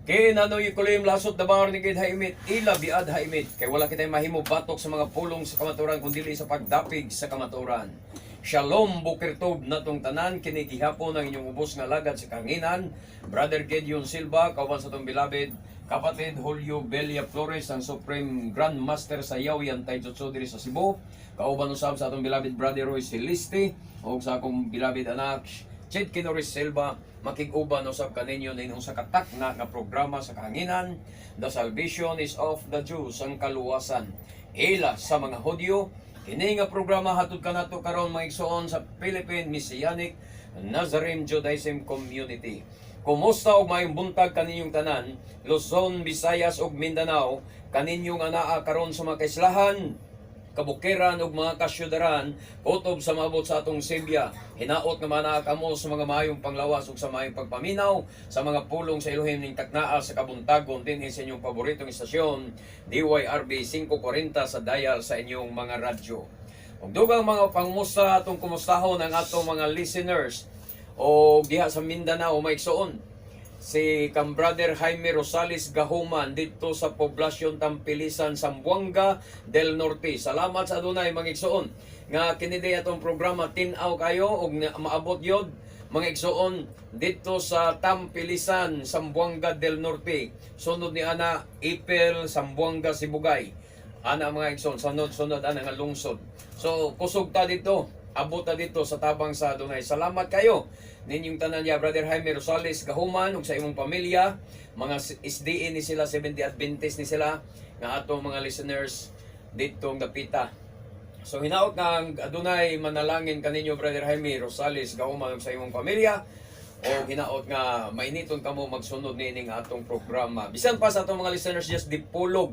Kay nanoy kulim lasot na bawar ni Gid Haimit, ila biad Haimit, kay wala kitay mahimo batok sa mga pulong sa kamaturan kundi sa pagdapig sa kamaturan. Shalom bukirtob natong tanan kini gihapon ang inyong ubos nga lagad sa kanginan, Brother Gideon Silva, kauban sa tong beloved kapatid Julio Belia Flores, ang Supreme Grand Master sa Yawian Taijutsu diri sa Cebu, kauban usab sa atong beloved Brother Roy Celeste ug sa akong beloved anak Chid Kinoris Silva, makig-uban usab kaninyo ning usa ka takna nga programa sa kahanginan, The Salvation is of the Jews, ang kaluwasan ila sa mga Hudyo. Kini nga programa hatod kanato karon mga igsoon sa Philippine Messianic Nazarene Judaism Community. Kumusta og maayong buntag kaninyong tanan, Luzon, Visayas ug Mindanao, kaninyong anaa karon sa mga kaislahan, kabukiran ug mga kasyudaran, kutob sa maabot sa atong Sibya. Hinaot nga manaa kamo sa mga maayong panglawas ug sa maayong pagpaminaw sa mga pulong sa Elohim ning taknaa sa kabuntagon dinhi sa inyong paboritong istasyon, DYRB 540 sa dial sa inyong mga radyo. Ug dugang mga pangmusta atong kumustahon ang atong mga listeners o diha sa Mindanao maigsoon. Si kang Brother Jaime Rosales Gahuman dito sa poblasyon Tampilisan, Zamboanga del Norte. Salamat sa adunay mga igsoon nga kini atong programa tin-aw kayo ug maabot yod mga igsoon dito sa Tampilisan, Zamboanga del Norte. Sunod ni ana Ipil, Zamboanga, Sibugay. Ana mga igsoon, sunod ana nga lungsod. So kusog ta dito, abot ta dito sa tabang sa adunay. Salamat kayo ninyong tanan ya Brother Jaime Rosales Gahuman ug sa imong pamilya, mga SDE ni sila, 70 Adventist ni sila nga atong mga listeners dito nga pita. So hinaot nga adunay manalangin kaninyo Brother Jaime Rosales Gahuman ug sa imong pamilya, o hinaot nga mainiton kamo magsunod nining atong programa. Bisan pa sa atong mga listeners just Dipolog,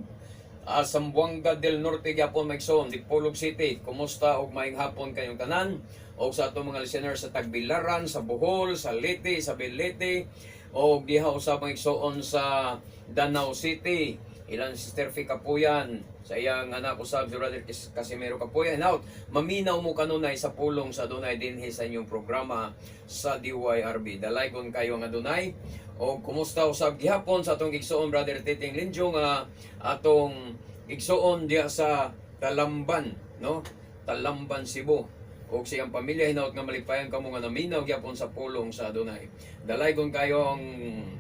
Zamboanga del Norte gyapon maigsoon, Dipolog City. Kumusta og maayong hapon kayong tanan? O sa atong mga listeners sa Tagbilaran, sa Bohol, sa Leyte, sa Belete, o diha usab maigsoon sa Danau City. Ilan Sister Fi Kapuyan, sa iyang anak usab si Brother Casimiro Kapuyan. Now, maminaw mo kanunay sa pulong sa adunay dinhi sa inyong programa sa DYRB. Dalaygon kayo nga adunay. O kumusta usab gihapon sa atong igsoon Brother Titing Linjo nga atong igsoon diha sa Talamban, no? Talamban, Cebu. O siyang pamilya hinaot nga malipayan kamo nga naminaw gyapon sa pulong sa adunay. Dalaygon kayo ang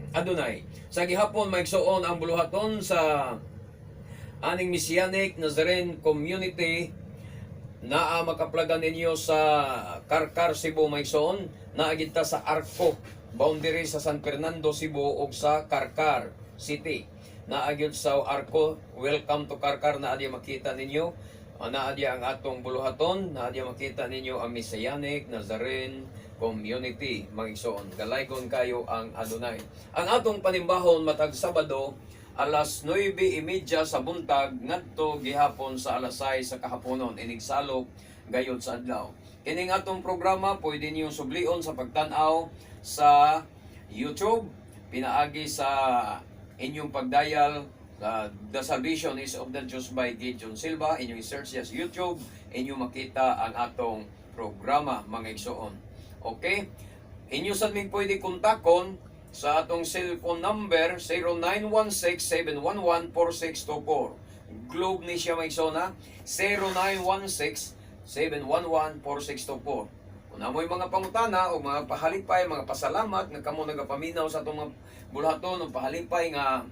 adunay. Sa gihapon maigsoon ang buluhaton sa aning Messianic Nazarene Community. Naa makaplagan ninyo sa Karkar, Cebu maigsoon. Naa gid ta sa Arco, boundary sa San Fernando, Cebu ug sa Karkar City. Naa gyud sa Arco, welcome to Karkar, naa di makita ninyo. Naadya ang atong buluhaton, naadya makita ninyo ang Messianic Nazarene Community, magigsoon. Galaygon kayo ang adunay. Ang atong panimbahon matag Sabado, alas 9:30 sa buntag, ngadto gihapon sa alas 6 sa kahaponon, inigsalok gayud sa adlaw. Kining atong programa pwede niyo sublion sa pagtan-aw sa YouTube, pinaagi sa inyong pagdial The Salvation is of the Jews by Gideon Silva. Inyong i-search sa YouTube, inyong makita ang atong programa mga igsoon. Okay? Inyo sa mig pwede kontakon sa atong cellphone number 0916-711-4624. Globe ni siya mga igsoon ha? 0916-711-4624. Kung namoy mga pangutana o mga pahalipay, mga pasalamat nga kamo nagapaminaw sa atong mga bulhaton o pahalipay nga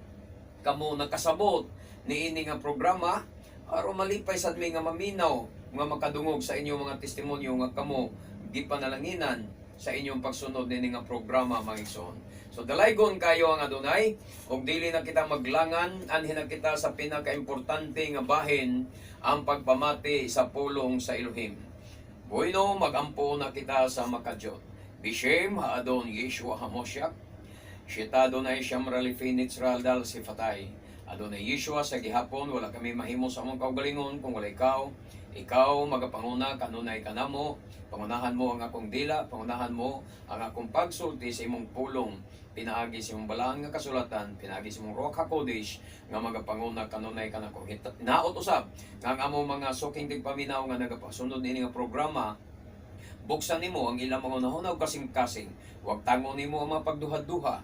kamo nakasabot ni ini nga programa, aron malipay sad mi nga maminaw nga makadungog sa inyong mga testimonyo nga kamo gipanalanginan sa inyong pagsunod nini nga programa mga igsoon. So dalaygon kayo ang adunay ug dili na kita maglangan, anhin na kita sa pinakaimportante nga bahin, ang pagpamati sa pulong sa Elohim. Bueno, magampo na kita sa makadiyot. Bishem haadon Yeshua HaMoshiach. Shita Adonai Shamra Lifinit Sraldal Sifatay. Adonai Yeshua sa gihapon, wala kami mahimo sa among kaugalingon kung wala ikaw. Ikaw magapanguna kanunay kanamo, pangunahan mo ang akong dila, pangunahan mo ang akong pagsulti sa imong pulong. Pinaagi sa imong balaan nga kasulatan, pinaagi sa imong Ruach HaKodesh nga magapanguna kanunay kanako. Naot usab nga ang among mga suking tigpaminaw nga nagapasunod ini nga programa. Buksan nimo ang ilang mga nahuna o kasing-kasing. Huwag tango nimo ang mga pagduha-duha.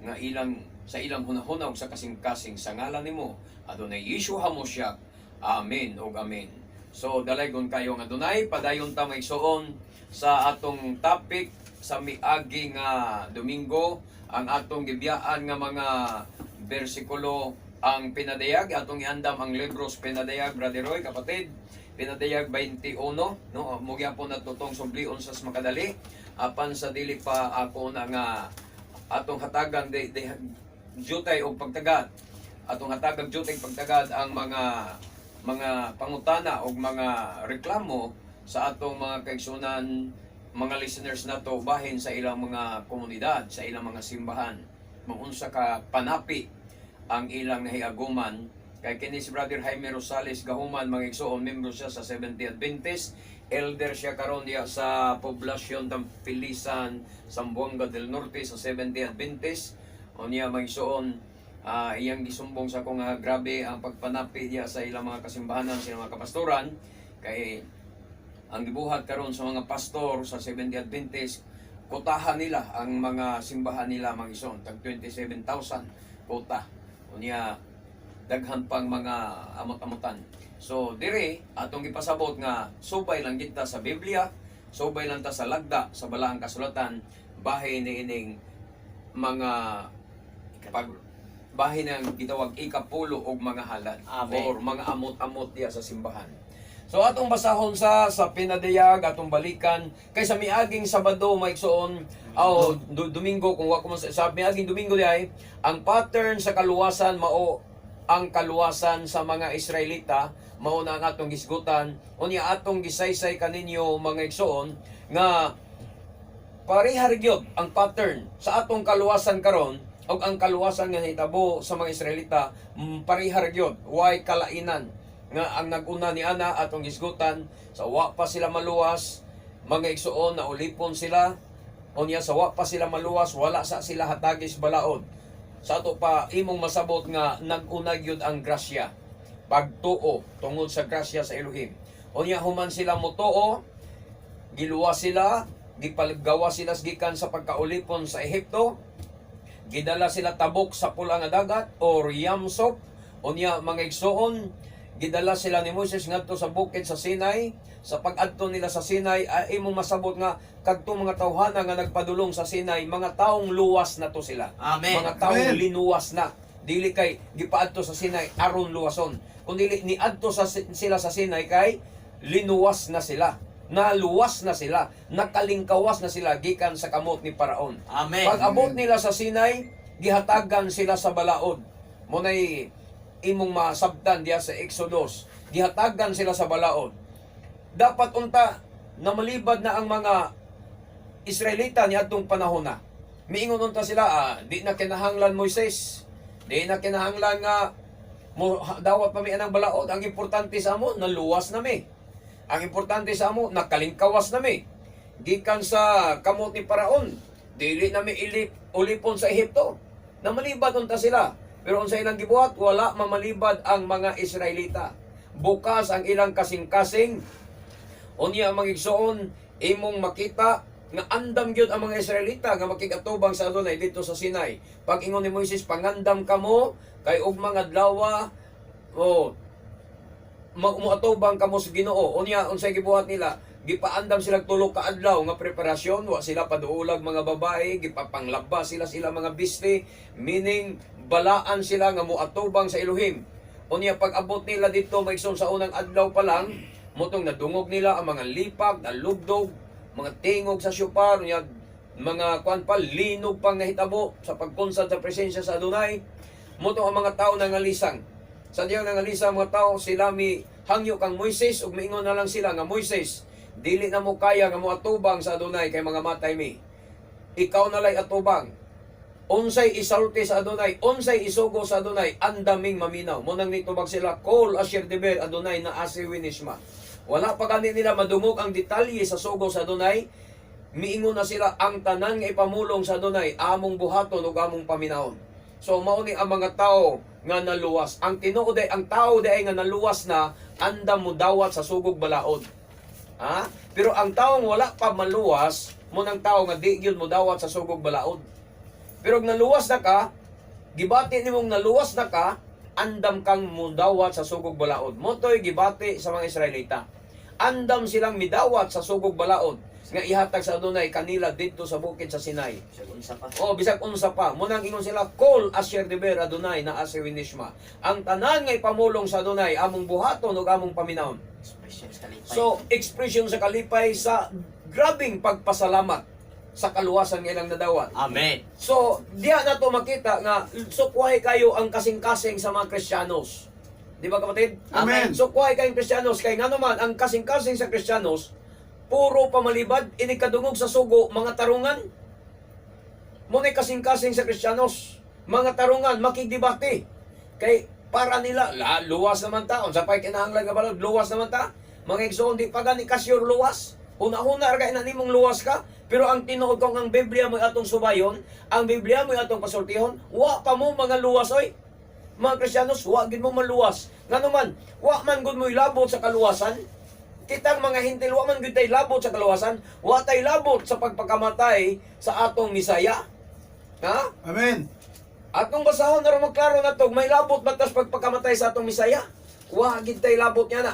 nga ilang sa ilang hunahuna ug sa kasing-kasing sa ngalan nimo adunay Yeshua HaMashiach. Amen ug amen. So dalaygon kayo nga adunay padayon ta maigsuon sa atong topic sa miagi nga Domingo, ang atong gibiyaan nga mga bersikulo ang pinadayag atong iandam ang libros pinadayag Brother Roy kapatid. Pinadayag 21 no mugya po natutong sumblion sa makadali apan sa dili pa ako na nga atong hatagang jutay o pagtagad atong hatagang jutay pagtagad ang mga pangutana o mga reklamo sa atong mga kaigsunan mga listeners nato bahin sa ilang mga komunidad sa ilang mga simbahan maunsa ka panapi ang ilang nahiaguman kay kini si Brother Jaime Rosales gahuman mga igsoon membro siya sa 70th Adventist elder siya karon diya sa poblasyon Tampilisan Zamboanga del Norte sa 70th Adventist unya mga igsoon iyang gisumbong sa ko nga grabe ang pagpanapi diya sa ilang mga kasimbahanan sa ilang mga kapastoran kay ang gibuhat karon sa mga pastor sa 70th Adventist kotahan nila ang mga simbahan nila mga igsoon tag 27,000 kota unya daghan pang mga amot-amutan. So dire atong gipasabot nga subay lang kita sa Biblia, subay lang ta sa lagda sa balaang kasulatan bahin niining mga bahin ang gitawag ikapulo og mga halad or mga amot-amot diya sa simbahan. So atong basahon sa pinadayag atong balikan kay sa miaging Sabado maigsoon Domingo kung wa ko sa miaging Domingo diay ang pattern sa kaluwasan mao ang kaluwasan sa mga Israelita mao na ang atong gisgutan unya atong gisaysay kaninyo mga igsoon nga parehar gyud ang pattern sa atong kaluwasan karon ug ang kaluwasan nga hitabo sa mga Israelita parehar gyud way kalainan nga ang naguna ni ana atong gisgutan sa wa pa sila maluwas mga igsoon na ulipon sila unya sa wa pa sila maluwas wala sa sila hatagis balaod sa ato pa imong masabot nga nag-unag yun ang grasya pagtuo tungod sa grasya sa Elohim unya human sila motuo giluwas sila gipalgawa sila gikan sa pagkaulipon sa Ehipto gidala sila tabok sa pula nga dagat or Yamsop unya mga igsoon gidala sila ni Moses ngadto sa bukid sa Sinai sa pag-adto nila sa Sinai imong masabot nga kadtong mga tawhana nga nagpadulong sa Sinai mga taong luwas na to sila. Amen. Mga taong Amen. linuwas na. Dili kay gipaadto sa Sinai aron luwason. Kundi niadto sila sa Sinai kay linuwas na sila. Naluwas na sila, nakalingkawas na sila gikan sa kamot ni Paraon. Amen. Pag abot nila sa Sinai, gihatagan sila sa balaod. Munay imong masabtan diya sa Exodus. Gihatagan sila sa balaod. Dapat unta na malibad na ang mga Israelita ni atong panahon na. Miingon unta sila, di na kinahanglan Moises. Di na kinahanglan nga dawat pa mi anang balaod. Ang importante sa amo, naluwas na mi. Ang importante sa amo, nakalingkawas na mi. Gikan sa kamot ni Paraon, dili na mi ulipon sa Ehipto. Na malibad unta sila. Pero unsa ilang gibuhat, wala mamalibad ang mga Israelita. Bukas ang ilang kasing-kasing. Unya ang mga igsoon, imong makita nga andam gyud ang mga Israelita nga makigatubang sa Adonai dito sa Sinai. Pag ingon ni Moises, pangandam kamo kay og mga adlaw muatubang kamo sa Ginoo. Unya unsay gibuhat nila? Gipaandam sila tulo ka adlaw nga preparasyon, wa sila paduulag mga babae, gipapanglaba sila mga bisti, meaning balaan sila nga muatubang sa Elohim. Unya pag abot nila dito maigsoon sa unang adlaw pa lang, motong nadungog nila ang mga lipak, nalugdog, mga tingog sa syupar, mga kuan pa, linog pang nahitabo sa pagkunsad sa presensya sa Adonai. Motong ang mga tao nangalisang. Sa diyan nangalisang mga tao, sila mi hangyo kang Moises, ug miingon na lang sila nga Moises, dili na mo kaya nga mo atubang sa Adonai kay mga matay mi. Ikaw na lay atubang. Unsay isulti sa Adonai, unsay isugo sa Adonai, andaming maminaw. Munang nitubag sila, Kol Asher Deber Adonai na Asiwinishma. Wala pa gani nila madungog ang detalye sa sugo sa Adonai. Miingon na sila ang tanan nga ipamulong sa Adonai, among buhaton ug among paminahon. So mao ni ang mga tao nga naluwas. Ang tinuod ay ang tao day nga naluwas na andam mo dawat sa sugog balaod. Ha? Pero ang taong wala pa maluwas, munang tao nga di gyud mo dawat sa sugog balaod. Pero kung naluwas na ka, gibati nimong naluwas na ka, andam kang mudawat sa sugog balaod. Motoy gibati sa mga Israelita. Andam silang midawat sa sugog balaod nga ihatag sa Adonai kanila dito sa bukid sa Sinai. Bisag unsa pa. Munang ingon sila, Kol asher diber Adonai na ase winishma. Ang tanan nga ipamulong sa Adonai among buhaton ug among paminawon. So, expression sa kalipay sa grabing pagpasalamat sa kaluwasan nga ilang nadawat. Amen. So, diya na to makita nga sukwahay kayo ang kasing-kasing sa mga Kristiyanos. Di ba kapatid? Amen. Sukwahay kayong Kristiyanos. Kaya nga naman, ang kasing-kasing sa Kristiyanos, puro pamalibad, inikadungog sa sugo, mga tarungan. Muna'y kasing-kasing sa Kristiyanos, mga tarungan, makigdibate. Kay para nila, luwas naman ta. Unsa pa'y kinahanglan nga balod, luwas naman ta. Mga igsoon, di pa gani kasyur luwas. Una-una, argay na nimong luwas ka. Pero ang tinuod kong ang Biblia mo atong subayon, ang Biblia mo atong pasultihon, wa pa mo mga luwas, oy. Mga Kristiyanos, wa gid mo maluwas. Nga naman, wa man gud mo ilabot sa kaluwasan. Kitang mga hintil, wa man gud tay labot sa kaluwasan, wa tay labot sa pagpakamatay sa atong Misaya. Ha? Amen. Atong basahon na rin magklaro na to, may labot batas pagpakamatay sa atong Misaya? Wa gid tay labot niya na.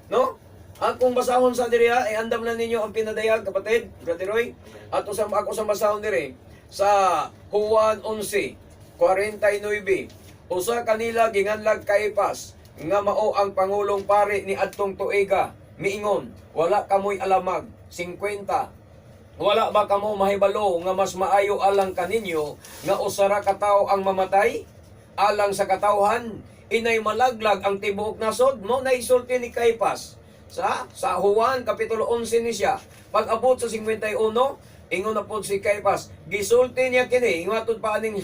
No? Akong basahon sa diri ay andam na ninyo ang pinadayag, kapatid, Brother Roy. At ako sa basahon diri sa Juan 11:49. Usa kanila ginganlag Caiphas nga mao ang pangulong pari ni adtong tuiga. Miingon, wala kamoy alamag. 50. Wala ba kamo mahibalo nga mas maayo alang kaninyo nga usara ka tawo ang mamatay alang sa katawhan? Inay malaglag ang tibuok nasod mo na isulti ni Caiphas. Sa Juan kapitulo 11 ni siya. Pag-abot sa 51, ingon na po si Caiphas, gisulti niya kini, ingatod pa ni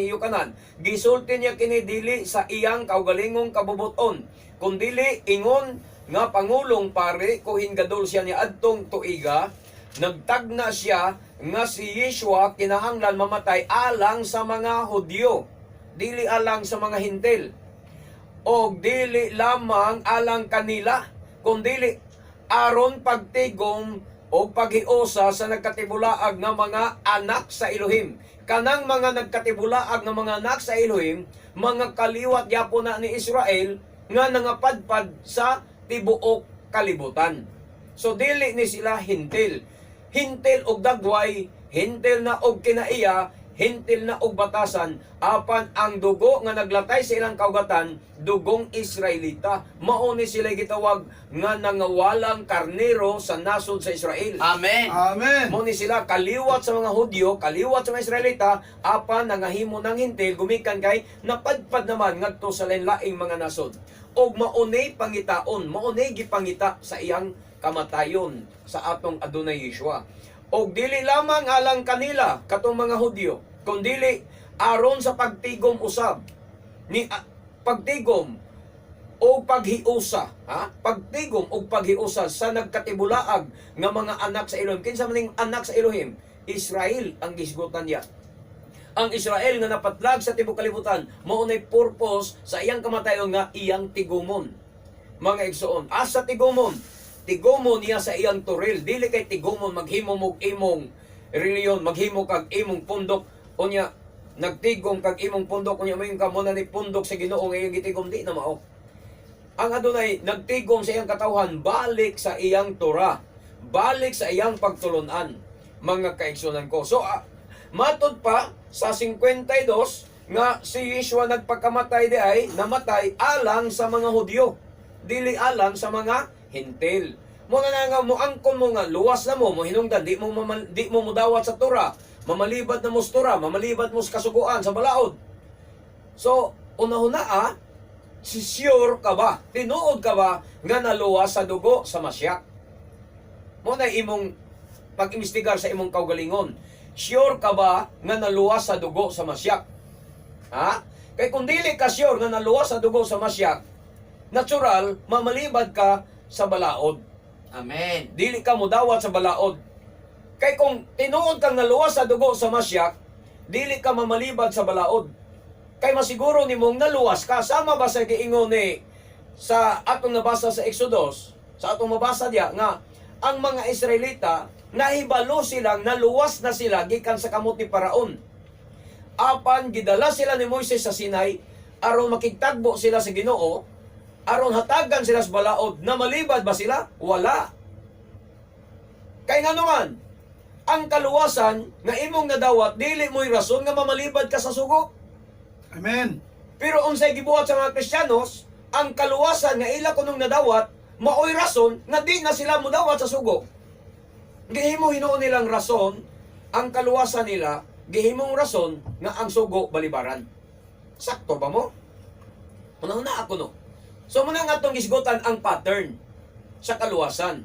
Yukanan, gisulti niya kini dili sa iyang kaugalingong kabubuton, kundili ingon nga pangulong pare ko hingadol siya ni adtong tuiga, nagtagna siya nga si Yeshua kinahanglan mamatay alang sa mga Hudyo, dili alang sa mga Hintil, o dili lamang alang kanila, kundili aron pagtigom o paghiusa sa nagkatibulaag nga mga anak sa Elohim. Kanang mga nagkatibulaag nga mga anak sa Elohim, mga kaliwat yapo na ni Israel nga nangapadpad sa tibuok kalibutan. So dili ni sila hintil. Hintil og dagway, hintil na og kinaiya, hintil na og batasan, apan ang dugo nga naglatay sa ilang kaugatan, dugong Israelita. Mao ni sila gitawag nga nangawalang karnero sa nasod sa Israel. Amen. Amen. Mao ni sila kaliwat sa mga Hudyo, kaliwat sa mga Israelita, apan nangahimo ng hintil gumikan kay napadpad naman ngadto sa lain-laing mga nasod. Og maunay pangitaon, maunay gipangita sa iyang kamatayon sa atong Adonai Yeshua. Og dili lamang alang kanila katong mga Hudyo, kundi aron sa pagtigom usab ni pagtigom o paghiusa, ha? Pagtigom o paghiusa sa nagkatibulaag nga mga anak sa Elohim. Kinsa maning anak sa Elohim? Israel ang gisgutan niya. Ang Israel nga napatlag sa tibuok kalibutan, mao nay purpose sa iyang kamatayon nga iyang tigumon. Mga igsoon, asa tigumon? Tigumon niya sa iyang turil. Dili kay tigumon maghimo mog imong reliyon, maghimo kag imong pundok unya nagtigom kag imong pundok unya mayon ka mo na ni pundok sa Ginoo nga iyang gitigom, di na mao. Ang Adonai nagtigom sa iyang katawhan balik sa iyang Torah, balik sa iyang pagtulunan, mga kaigsunan ko. So matod pa sa 52 nga si Yeshua nagpakamatay di ay namatay alang sa mga Hudyo, dili alang sa mga Hintil. Mo na nga mo angkon mo nga luwas na mo hinungdan di mo mudawat sa Torah, mamalibad na mo sa Torah, mamalibad mo sa kasuguan sa balaod. So una-una si sure ka ba, tinuod ka ba nga naluwas sa dugo sa Masyak? Mo na imong pag-imbestigar sa imong kaugalingon. Sure ka ba nga naluwas sa dugo sa Masyak? Ha? Kay kung dili ka sure nga naluwas sa dugo sa Masyak, natural mamalibad ka sa balaod. Amen. Dili ka mudawat sa balaod. Kay kung tinuod kang naluwas sa dugo sa Masyak, dili ka mamalibad sa balaod. Kay masiguro nimong naluwas ka. Sama ba sa giingon ni sa atong nabasa sa Exodus, sa atong mabasa diya nga ang mga Israelita nahibalo silang naluwas na sila gikan sa kamot ni Paraon. apan gidala sila ni Moises sa Sinai aron makigtagbo sila sa Ginoo, aron hatagan sila sa balaod. Na malibad ba sila? Wala. Kay nga naman, ang kaluwasan nga imong nadawat dili mo'y rason nga mamalibad ka sa sugo. Amen. Pero unsay gibuhat sa mga Kristiyanos, ang kaluwasan nga ila kunong nadawat maoy rason nga di na sila modawat sa sugo. Gihimo hinuon nilang rason ang kaluwasan nila, gihimong rason nga ang sugo balibaran. Sakto ba mo? Una ako no. So muna nga itong isgutan ang pattern sa kaluwasan.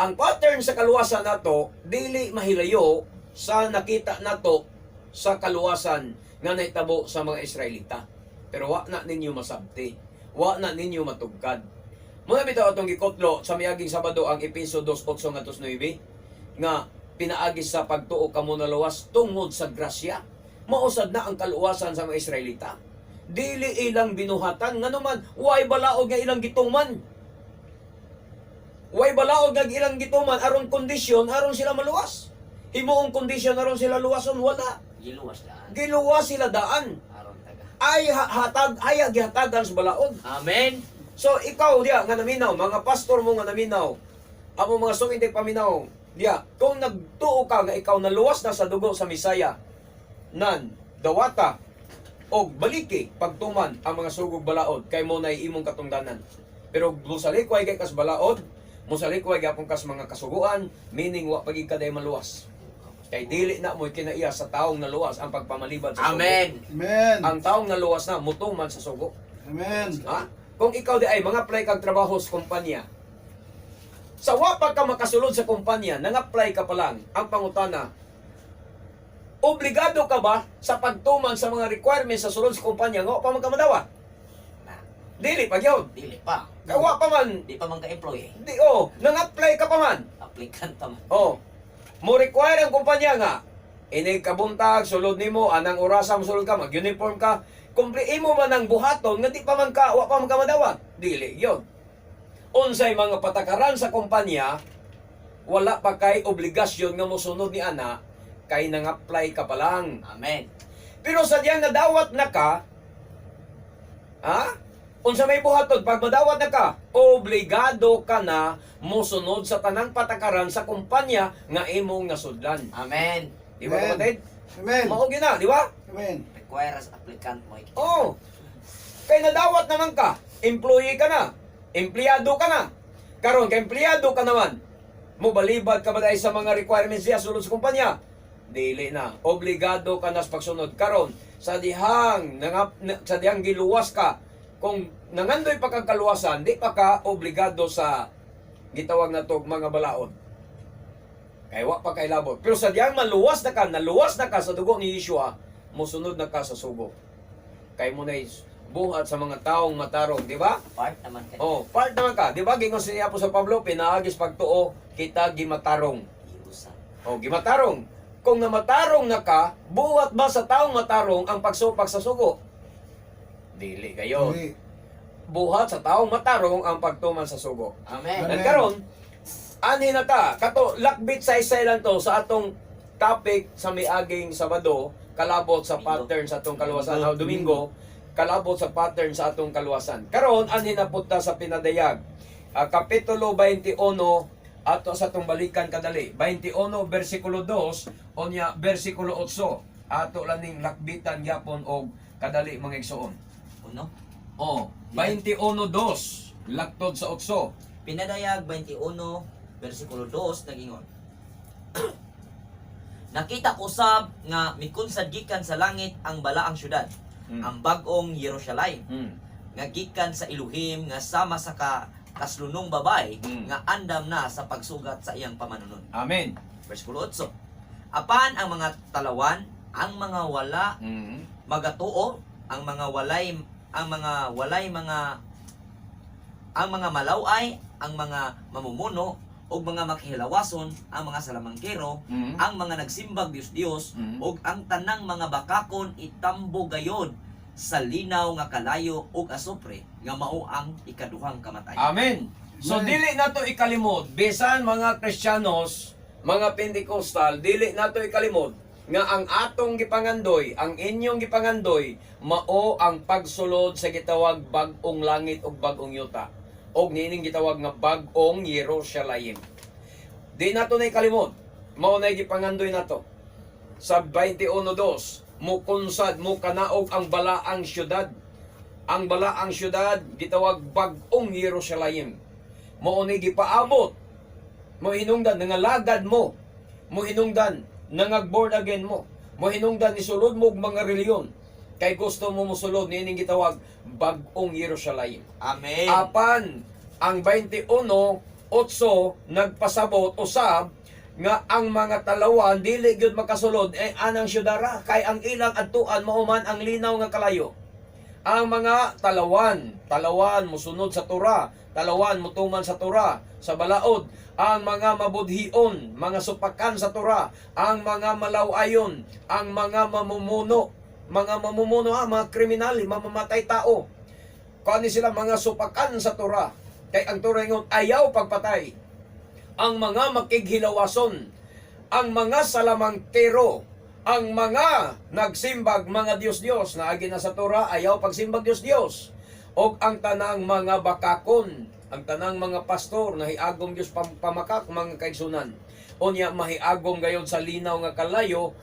Ang pattern sa kaluwasan nato dili mahilayo sa nakita nato sa kaluwasan nga nahitabo sa mga Israelita. Pero wa na ninyo masabti. Wa na ninyo matugkad. Muna bitaw atong gikotlo sa miaging Sabado ang Episo 2:8-9 nga pinaagis sa pagtuo kamo na luwas tungod sa grasya. Mausad na ang kaluwasan sa mga Israelita. Dili ilang binuhatan nga naman way balaod nga ilang gituman. Way balaod nga ilang gituman aron kondisyon aron sila maluwas. Himuong kondisyon aron sila luwason wala. Giluwas daan. Giluwas sila daan. Aron taga. Ay hatag ay gihatagan sa balaod. Amen. So ikaw diya nga naminaw, mga pastor mo nga naminaw, amo mga sungit paminaw, diya, kung nagtuo ka nga ikaw naluwas na sa dugo sa Misaya, nan, dawata, o baliki, pagtuman ang mga sugog balaod, kay mo na imong katungdanan. Pero musalikway kay kas balaod, musalikway gapon kas mga kasuguan, meaning wa pagig kaday maluwas. Kay dili na mo'y kinaiya sa taong naluwas ang pagpamalibad sa sugo. Amen. Amen. Ang taong naluwas na, mutuman sa sugo. Amen. Ha? Kung ikaw di ay mga apply kang trabaho sa kumpanya, sa wapag ka makasulod sa kumpanya, nang-apply ka pa lang, ang pangutana, obligado ka ba sa pagtuman sa mga requirements sa sulod sa kumpanya nga pa man ka madawa? Na, Dili pa gyud. dili pa. Kawa pa man. Di pa man ka-employee. Di nang-apply ka pa man. Applicant pa man. Mo require ang kumpanya nga ini kabuntag sulod nimo anang orasa mo sulod ka mag-uniform ka. Kumpli mo man ang buhaton nga di pa man ka wa pa man ka madawat. Dili gyud. Unsay mga patakaran sa kumpanya, wala pa kay obligasyon nga mosunod ni ana kay nang-apply ka pa lang. Amen. Pero sadyang nadawat na ka, ha? Unsa may buhaton pag madawat na ka, obligado ka na mosunod sa tanang patakaran sa kumpanya nga imong nasudlan. Amen. Di ba Amen. kapatid? Amen. Mao gina, di ba? Amen. Require as applicant mo. Oo. Kay nadawat naman ka, employee ka na, empleyado ka na. Karon kay empleyado ka naman, mo balibad ka ba dahil sa mga requirements niya sulod sa kumpanya? Dili na. Obligado ka na sa pagsunod. Karon sa dihang giluwas ka, kung nangandoy pa kang kaluwasan, di pa ka obligado sa gitawag na to mga balaod. Kay wa pa kay labot. Pero sa diyang naluwas na ka sa dugo ni Yeshua, musunod na ka sa sugo. Kay mo na buhat sa mga taong matarong, di ba? Part naman ka. Part naman ka. Di ba? Gingon si Apostol Pablo, pinaagis pagtuo, kita gimatarong. Iusan. Gimatarong. Kung namatarong na ka, buhat ba sa taong matarong ang pagsupak sa sugo? Dili kayo. Dili. Buhat sa taong matarong ang pagtuman sa sugo. Amen. Amen. Nagkaroon, anhin na ta, kato, lakbit sa lang to sa atong topic sa miaging Sabado, kalabot sa pattern sa atong kaluwasan. Domingo, kalabot sa pattern sa atong kaluwasan. Karon, anhin na punta sa pinadayag. Kapitulo 21, ato sa atong balikan kadali. 21, versikulo 2, onya, versikulo 8. Ato lang ning lakbitan yapon og kadali mga igsoon. Uno. 21:2 laktod sa 8. Pinadayag 21, versikulo 2, nagingon. Nakita ko sab nga mikunsad gikan sa langit ang balaang syudad, ang bag-ong Jerusalem, nga gikan sa Elohim nga sama sa kaslunong babay nga andam na sa pagsugat sa iyang pamanunon. Amen. Versikulo 8. Apan ang mga talawan, ang mga wala magatuo, ang mga malaway, ang mga mamumuno, ug mga makihilawason, ang mga salamangkero, ang mga nagsimbag Dios-Dios, ug ang tanang mga bakakon itambo gayod sa linaw nga kalayo ug asupre nga mao ang ikaduhang kamatayon. Amen. So Amen. dili nato ikalimot bisan mga Kristiyanos, mga Pentecostal, dili nato ikalimot nga ang atong gipangandoy, ang inyong gipangandoy, mao ang pagsulod sa gitawag bag-ong langit ug bag-ong yuta. Og nining gitawag nga bag-ong Jerusalem. Di nato na kalimot, mao na gipangandoy nato. Sa 21:2, mukunsad mo kanaog ang balaang syudad. Ang balaang syudad gitawag bag-ong Jerusalem. Mao ni gipaabot. Mo hinungdan nga lagad mo. Mo hinungdan nga born again mo. Mo hinungdan ni sulod mo og mga reliyon. Kay gusto mo mosulod nining gitawag bag-ong Jerusalem. Amen. Apan ang 21:8 nagpasabot usab nga ang mga talawan dili gyud makasulod anang syudara kay ang ilang adtuan mao man ang linaw nga kalayo. Ang mga talawan mosunod sa Torah, talawan motuman sa Torah, sa balaod, ang mga mabudhion, mga supakan sa Torah, ang mga malawayon, ang mga mamumuno, mga kriminal, mamamatay tao. Kani sila mga supakan sa Torah. Kay ang Torah ingon ayaw pagpatay. Ang mga makighilawason, ang mga salamangkero, ang mga nagsimbag mga Diyos-Diyos na agi na sa Torah ayaw pagsimbag Diyos-Diyos. Og ang tanang mga bakakon, ang tanang mga pastor na hiagom Diyos pamakak mga kaigsunan. Unya mahiagom gayon sa linaw nga kalayo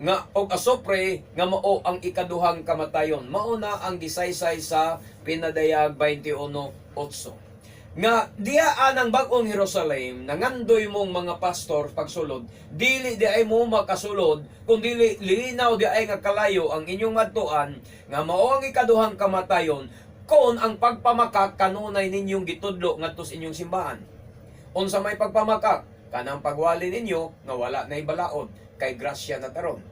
nga og asopre nga mao ang ikaduhang kamatayon. Mao na ang gisaysay sa pinadayag 21:8. Nga diya anang bag-ong Jerusalem nangandoy mong mga pastor pagsulod dili di ay mo makasulod kun dili linaw di ay nga kalayo ang inyong adtuan nga mao ang ikaduhang kamatayon kon ang pagpamakak kanunay ninyong gitudlo ngadto sa inyong simbahan. Unsa may pagpamakak kanang pagwali ninyo nga wala nay balaod kay grasya na taron.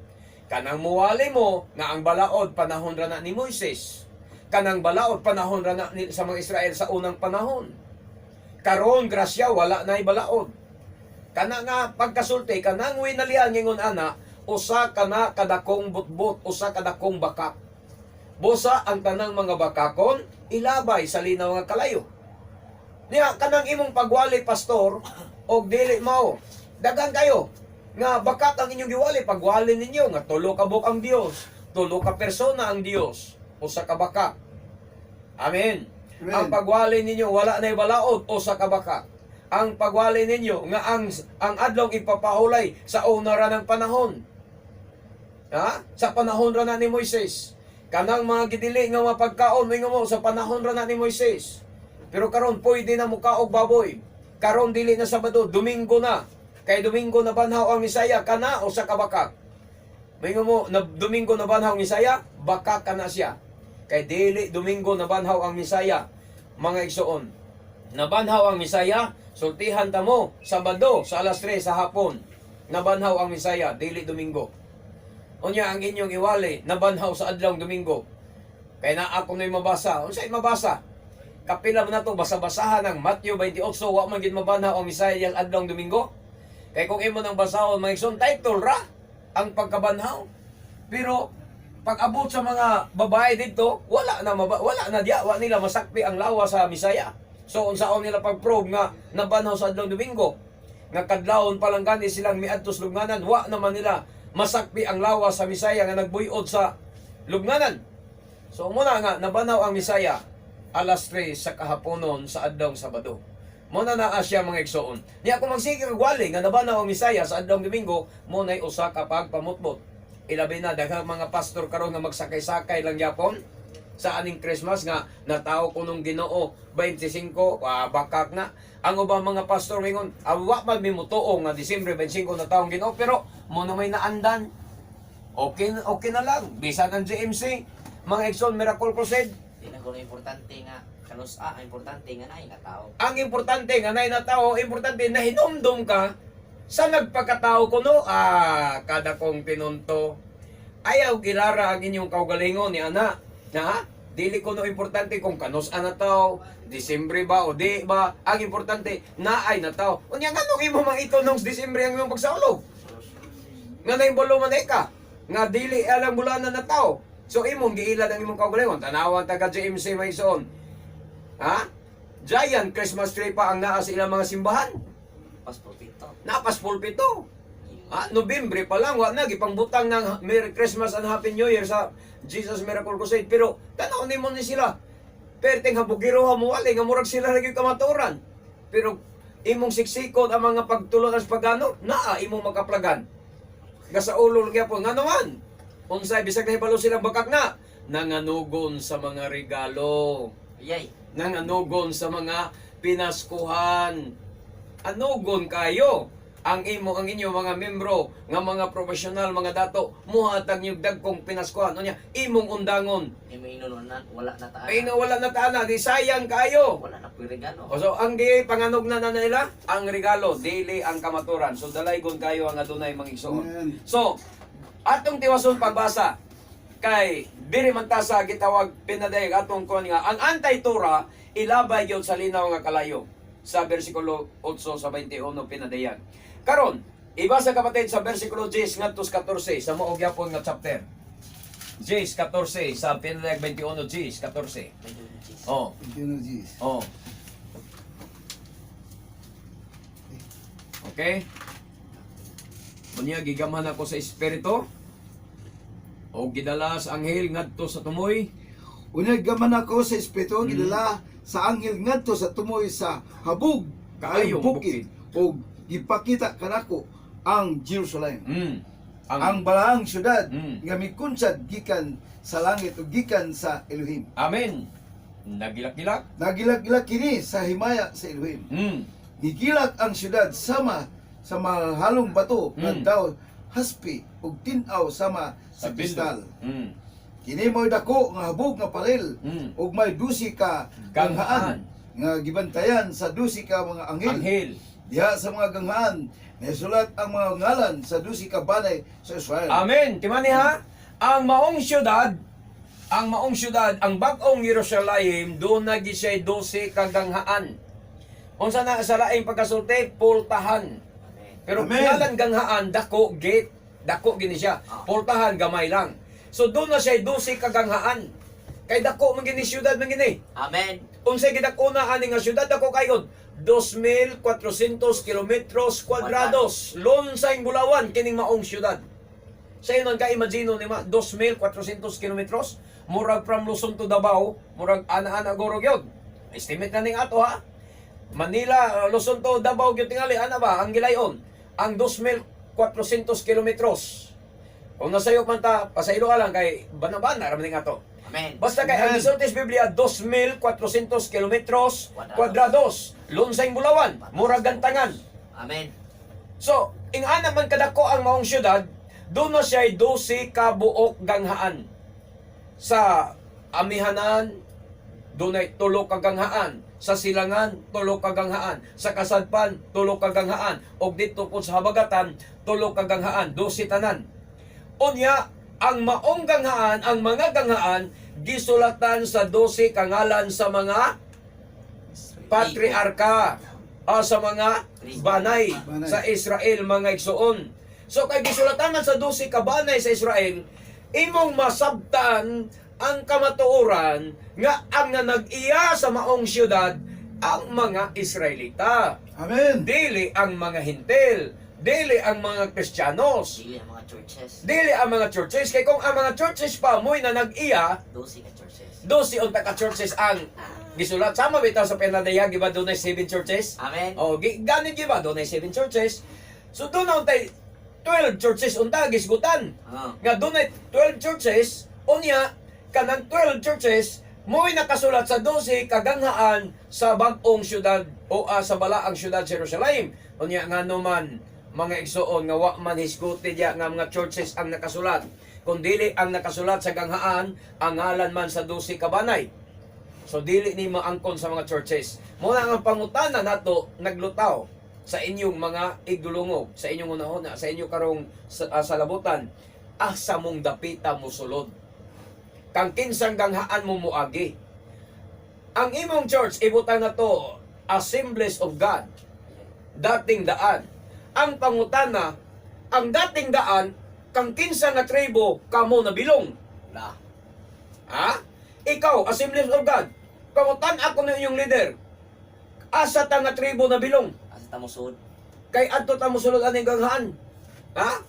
Kanang muwali mo nga ang balaod panahon ra na ni Moises. Kanang balaod panahon ra na sa mga Israel sa unang panahon. Karon grasya wala nay balaod. Kana nga pagkasulti kanang winalian ngingon ana usa kana kadakong butbut, usa kadakong bakak. Busa ang tanang mga bakakon ilabay sa linaw nga kalayo. Niya kanang imong pagwali pastor og dili mao dagan kayo nga bakak ang inyong giwali pagwali ninyo nga tulo ka buk ang Dios, tulo ka persona ang Dios, usa ka bakak. Amen. Amen. Ang pagwali ninyo wala nay balaod o sa kabaka. Ang pagwali ninyo nga ang adlaw ipapahulay sa una ra ng panahon. Ha? Sa panahon ra na ni Moises. Kanang mga gidili nga mapagkaon mo sa panahon ra na ni Moises. Pero karon pwede na mo kaog baboy. Karon dili na Sabado, Domingo na. Kay Domingo na banhaw ang Misaya kana o sa kabaka. Mingo mo na Domingo na banhaw ang Misaya, baka kana siya. Kay dili Domingo nabanhaw ang Misaya, mga igsoon. Nabanhaw ang Misaya, sultihan ta mo Sabado sa alas 3 sa hapon. Nabanhaw ang Misaya, dili Domingo. Unya ang inyong iwali, nabanhaw sa adlawng Domingo. Kay na ako na'y mabasa. Unsay mabasa? Kapila mo na to basa-basahan ng Matthew 28, wa man gid mabanhaw ang Misaya yang adlawng Domingo. Kay kung imo nang basahon, mga igsoon, title ra ang pagkabanhaw. Pero pag abot sa mga babae dito, wala na diya, wala nila masakpi ang lawa sa Misaya. So unsaon nila pag-prove nga nabanhaw sa adlawng Domingo? Nga kadlawon pa lang gani silang miadtos lubnganan, wa naman nila masakpi ang lawa sa Misaya nga nagbuyod sa lubnganan. So muna nga nabanhaw ang Misaya alas 3 sa kahaponon sa adlawng Sabado. Muna na siya mga igsoon. Niya kung magsige kag wali nga nabanhaw ang Misaya sa adlawng Domingo, mo nay usa ka pagpamutbot. Ilabi na daghang mga pastor karon nga magsakay-sakay lang yapon sa aning Christmas nga natawo ko nung Ginoo 25 bakak na. Ang ubang mga pastor mingon wa man mi mutuo nga Disyembre 25 na taong Ginoo pero mo na may naandan. Okay na lang bisan ang GMC mga Exxon Miracle Crusade. Di na ko importante nga kanusa, ang importante nga nay nga tao. Ang importante nga nay na tao, importante na hinumdum ka sa nagpagkatao ko no, kada kong pinunto, ayaw gilara ang inyong kaugalingon ni ana. Na, dili ko no importante kung kanus ana tao, Disyembre ba o di ba. Ang importante, naay na tao. Unya nga nung imo mang ito nung Disyembre ang iyong pagsaulog. Nga na yung balo maneka. Nga dili alang bulanan na tao. So imong giilad ang imong kaugalingon. Tanawan taga JMC Maison. Ha? Giant Christmas tree pa ang naa sa ilang mga simbahan. Paspor pito. Napas pulpito. Nobyembre pa lang, wa na gipangbutang ng Merry Christmas and Happy New Year sa Jesus Miracle Crusade. Pero tanaw nimo ni sila. Perting habugiro mo wali nga murag sila lagi kamaturan. Pero imong siksikon ang mga pagtulon as pagano, naa imong makaplagan. Nga sa ulo lagi po nga naman. Unsay bisag nahibalo silang bakak na nanganugon sa mga regalo. Yay. Nanganugon sa mga pinaskuhan. Anugon kayo ang inyo mga membro nga mga profesional mga dato muhatag yung dagkong pinaskuhan unya imong undangon Imo inununan, wala na taan. ay wala na taana di sayang kayo. Wala na regalo. So ang di panganog na nila ang regalo dili ang kamaturan, so dalaygon kayo ang adunay mangigsuon. Amen. So atong tiwason pagbasa kay diri man ta sa gitawag pinadayag atong kon nga ang anti-tura ilabay gyud sa linaw nga kalayo sa bersikulo 8 sa 21 pinadayag. Karon, ibasa kapatid sa bersikulo 10 ngadto sa 14 sa mao gyapon nga chapter. 10 14 sa pinadayag 21 10 14. Oh, Thank you, Jesus. oh. Okay? Unya gigamhan ako sa espiritu. O gidala sa anghel ngadto sa tumoy. Unay gaman ako sa Espiritu, gidala sa anghel ngadto sa tumoy sa habog Kaayong kaayong bukid o gipakita kanako ang Jerusalem. Ang balaang syudad nga mikunsad gikan sa langit o gikan sa Elohim. Amen. Nagilak-gilak. Nagilak-gilak kini sa himaya sa Elohim. Gigilak ang syudad sama sa mahalong bato nga daw haspi ug tin-aw sama sa kristal. Kini mo'y dako nga habog nga parel ug may 12 ka ganghaan nga gibantayan sa 12 ka mga anghel. Anghel. Diha sa mga ganghaan nasulat ang mga ngalan sa 12 ka banay sa Israel. Amen. Timani ha? Ang maong syudad, ang bag-ong Jerusalem, doon nagi siya 12 kaganghaan. Unsa na sa laing pagkasulti, pultahan. Pero Amen. ngalan ganghaan, dako, gate, dako gini siya. Pultahan, gamay lang. So doon na siya 12 kaganghaan. Kay dako man gini syudad man gini. Amen. Unsay gidakuna ani nga syudad dako kayon? 2,400 kilometros kwadrados. Lonsay Bulawan kining maong syudad. Sa iyon ka imagine ni ma 2,400 kilometros murag from Luzon to Davao, murag ana-ana gorog yun. Estimate na ning ato ha. Manila, Luzon to Davao gyud tingali ana ba ang gilayon? Ang 2,400 kilometros. Kung nasayop man ta, pasaylo ka lang kay bana-bana ra man ning ato. Amen. Basta kay ang Amen. gisulti sa Biblia 2,400 kilometros kwadrados. Lonsay Bulawan, murag gantangan. Amen. So, ingana man kadako ang maong syudad, doon na siya 12 ka buok ganghaan. Sa amihanan, doon ay 3 ka ganghaan. Sa silangan, 3 ka ganghaan. Sa kasadpan, 3 ka ganghaan. O dito po sa habagatan, 3 ka ganghaan. 12 tanan. Unya, ang maong ganghaan, ang mga ganghaan, gisulatan sa 12 kangalan sa mga patriarka sa mga banay sa Israel, mga igsoon. So kay gisulatan man sa 12 ka banay sa Israel, imong masabtan ang kamatuoran nga ang nag-iya sa maong syudad ang mga Israelita. Amen. Dili ang mga Hintil, dili ang mga Kristiyanos, Dili ang mga churches. dili ang mga churches. Kay kung ang mga churches pa mo'y na nag-iya, 12 ka churches. 12 unta ka churches ang gisulat. Sama bitaw sa Penadaya, giba doon ay 7 churches. Amen. O, ganit giba doon ay 7 churches. So doon na untay 12 churches unta gisgutan. Nga doon ay 12 churches, unya kanang 12 churches mo'y nakasulat sa 12 kaganghaan sa bag-ong syudad o sa balaang syudad Jerusalem. Unya nga naman mga igsoon nga wa man hisguti diya nga mga churches ang nakasulat. Kung dili ang nakasulat sa ganghaan, ang ngalan man sa 12 kabanay. So dili ni maangkon sa mga churches. Muna ang pangutana nato naglutaw sa inyong mga igdulungog, sa inyong unahuna, sa inyong karong salabutan, asa mong dapita mo sulod. Kang kinsang ganghaan mo muagi. Ang imong church ibutang na to Assemblies of God. Dating daan. Ang pangutana, ang dating daan, kang kinsa nga tribo kamo nabilong. La. Ha? Ikaw, Assemblies of God, pangutan ako na inyong leader. Asa ta nga tribo nabilong. Asa ta mo sud? Kay adto ta mo sulod aning ganghaan. Ha?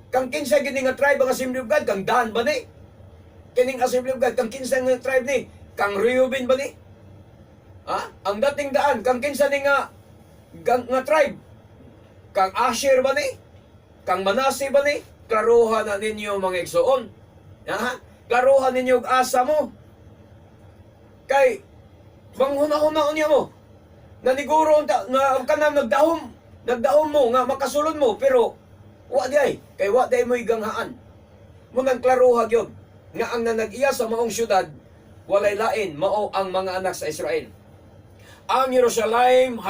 Kang kinsa gini nga tribe ang Assembly of God, kang Dan ba ni? Kining Assembly of God, kang kinsa nga tribe ni? Kang Reuben ba ni? Ha? Ang dating daan, kang kinsa ni nga tribe? Kang Asher ba ni? Kang Manase ba ni? Klaruhan na ninyo mga igsoon. Ha? Klaruhan ninyo ang asa mo. Kay, manghuna-huna niya mo. Naniguro nga kanang nagdahom mo nga makasulod mo pero wa di ay kay wa di mo iganghaan. Munang klaruha gyud nga ang nanag-iya sa maong syudad walay lain mao ang mga anak sa Israel. Ang Jerusalem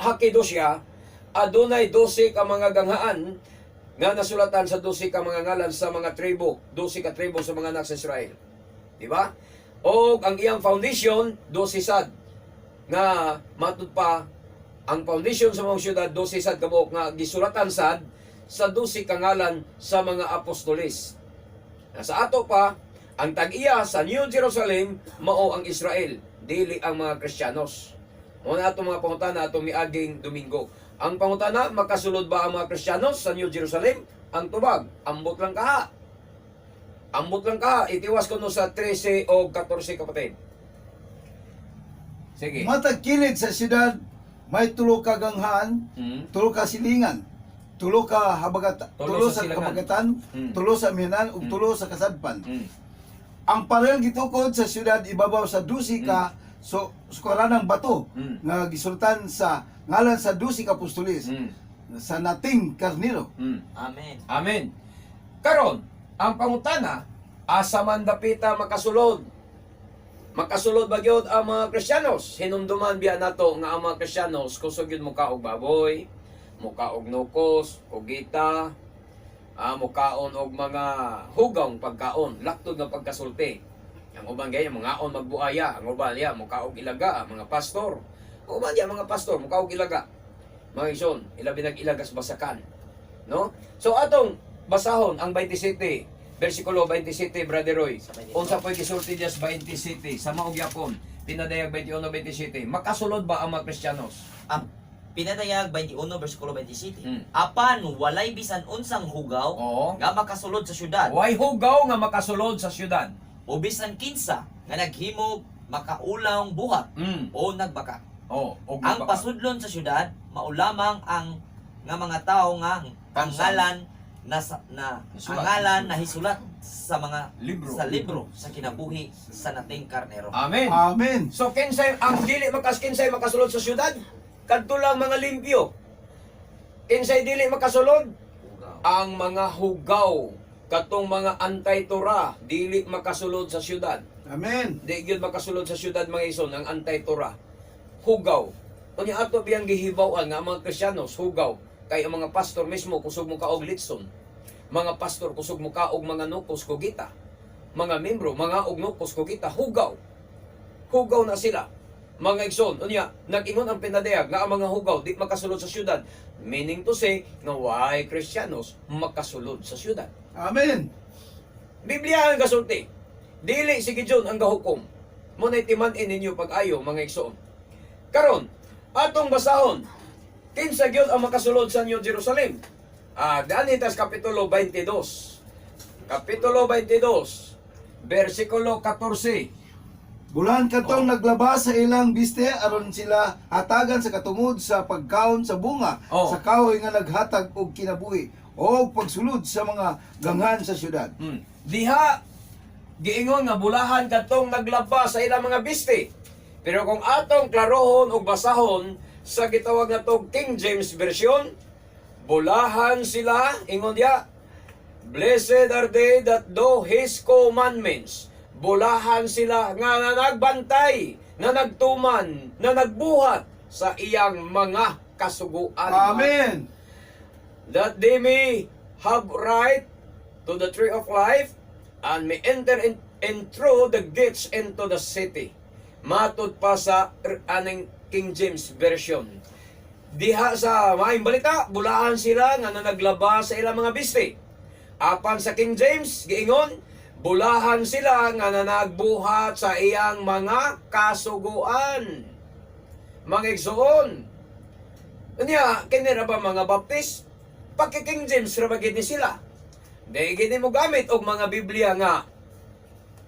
Hakidosya adunay 12 ka mga ganghaan nga nasulatan sa 12 ka mga ngalan sa mga tribo, 12 ka tribo sa mga anak sa Israel. Di ba? O ang iyang foundation 12 sad nga matud pa ang foundation sa mga syudad 12 sad kabuok nga gisulatan sad sa 12 kangalan sa mga apostoles. Sa ato pa ang tag-iya sa New Jerusalem mao ang Israel, dili ang mga Kristiyanos. Mao na ato mga pangutana atong miaging Domingo. Ang pangutana, makasulod ba ang mga Kristiyanos sa New Jerusalem? Ang tubag, ambot lang kaha. Ambot lang ka, itiwas ko no sa 13 o 14 kapatid. Sige. Matag kilid sa siyudad, may tulo ka ganghaan, tulo ka silingan, tulo ka tulo sa silangan. habagatan, tulo sa mihanan, ug tulo sa kasadpan. Ang parel gitukod sa siyudad ibabaw sa 12 ka sukaranang bato nga gisultan sa ngalan sa 12 ka apostoles sa nating karnero. Amen. Amen. Karon, ang pangutana, asa man dapita makasulod? Makasulod ba gyud ang mga Kristiyanos? Hinumduman biya nato nga ang mga Kristiyanos kusog gyud muka og baboy, muka og nukos, kugita, mukaon og mga hugong pagkaon, laktod nga pagkasulti. Ang uban gaya mga on magbuaya, ang uban ya muka og ilaga, mga pastor. Ang uban ya mga pastor muka og ilaga. Mga ison, ilabi nag-ilagas basakan. No? So atong basahon ang 27 versikulo 27, Brother Roy. Unsa po'y gisulti diya sa 27 sa maong yapon, pinadayag 21-27. Makasulod ba ang mga Kristiyanos? Ang pinadayag 21 versikulo 27. Apan walay bisan unsang hugaw Oo. nga makasulod sa syudad. Way hugaw nga makasulod sa syudad. O bisan kinsa nga naghimog makaulawng buhat o nagbaka. Oh, Ang pasudlon sa syudad mao lamang ang nga mga tawo nga ang ngalan ang ngalan na hisulat sa mga libro sa kinabuhi sa nating karnero. Amen. Amen. So kinsay ang dili kinsay makasulod sa syudad? Kadto lang mga limpyo. Kinsay dili makasulod? Ang mga hugaw, katong mga antay-tora, dili makasulod sa syudad. Amen. Di gyud makasulod sa syudad mga ison ang antay-tora. Hugaw. Unya ato biyang gihibaw-an nga ang mga Kristiyanos hugaw kay ang mga pastor mismo kusog mo kaog litson. Mga pastor kusog mo kaog mga nukos kugita. Mga membro mga og nukos kugita hugaw. Hugaw na sila. Mga igsoon, unya nag-ingon ang pinadayag nga ang mga hugaw di makasulod sa syudad. Meaning to say nga why Kristiyanos makasulod sa syudad. Amen. Biblia ang gasulti. Dili sige John ang gahukom. Mo na timan-in ninyo pag-ayo mga igsoon. Karon, atong basahon. Kinsa gyud ang makasulod sa New Jerusalem? Daan itas kapitulo 22. Kapitulo 22, versikulo 14. Bulan katong naglabas sa ilang biste aron sila hatagan sa katungod sa pagkaon sa bunga sa kahoy nga naghatag og kinabuhi o pagsulod sa mga ganghan sa syudad. Diha giingon nga bulahan katong naglabas sa ilang mga biste. Pero kung atong klarohon o basahon sa gitawag na to King James Version, bulahan sila, ingon dia, blessed are they that do His commandments. Bulahan sila nga nagbantay, na nagtuman, na nagbuhat sa iyang mga kasuguan. Amen. That they may have right to the tree of life and may enter in through the gates into the city. Matud pa sa aning King James Version. Diha sa maayong balita, bulahan sila nga naglabas sa ilang mga biste. Apan sa King James, giingon, bulahan sila nga nagbuhat sa iyang mga kasuguan. Mga igsoon. Unya, kinira ba mga baptist? Paki-King James ra ba gid ni sila. Dahil gini mo gamit og mga Biblia nga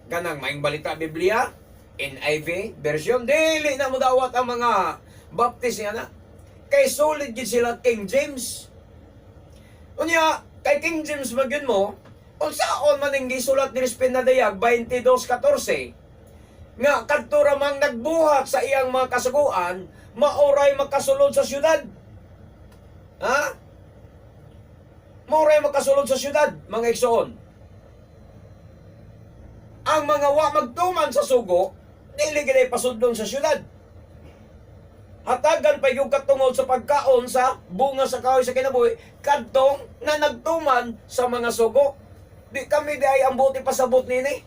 kanang Maayong Balita Biblia, NIV version, dili na mo dawat ang mga Baptist nga na. Kay solid gid sila King James. Unya, kay King James magyud mo, unsaon man ning gisulat ni Spinadayag 22:14 nga kadto ra mang nagbuhat sa iyang mga kasuguan, maoray makasulod sa syudad. Ha? Maoray makasulod sa syudad, mga igsoon. Ang mga wa magtuman sa sugo, dili gid pasudlon sa syudad. Hatagan pa yung katungod sa pagkaon sa bunga sa kahoy sa kinabuhi, kadtong na nagtuman sa mga sugo. Di kami di ay ambuti pasabot nini.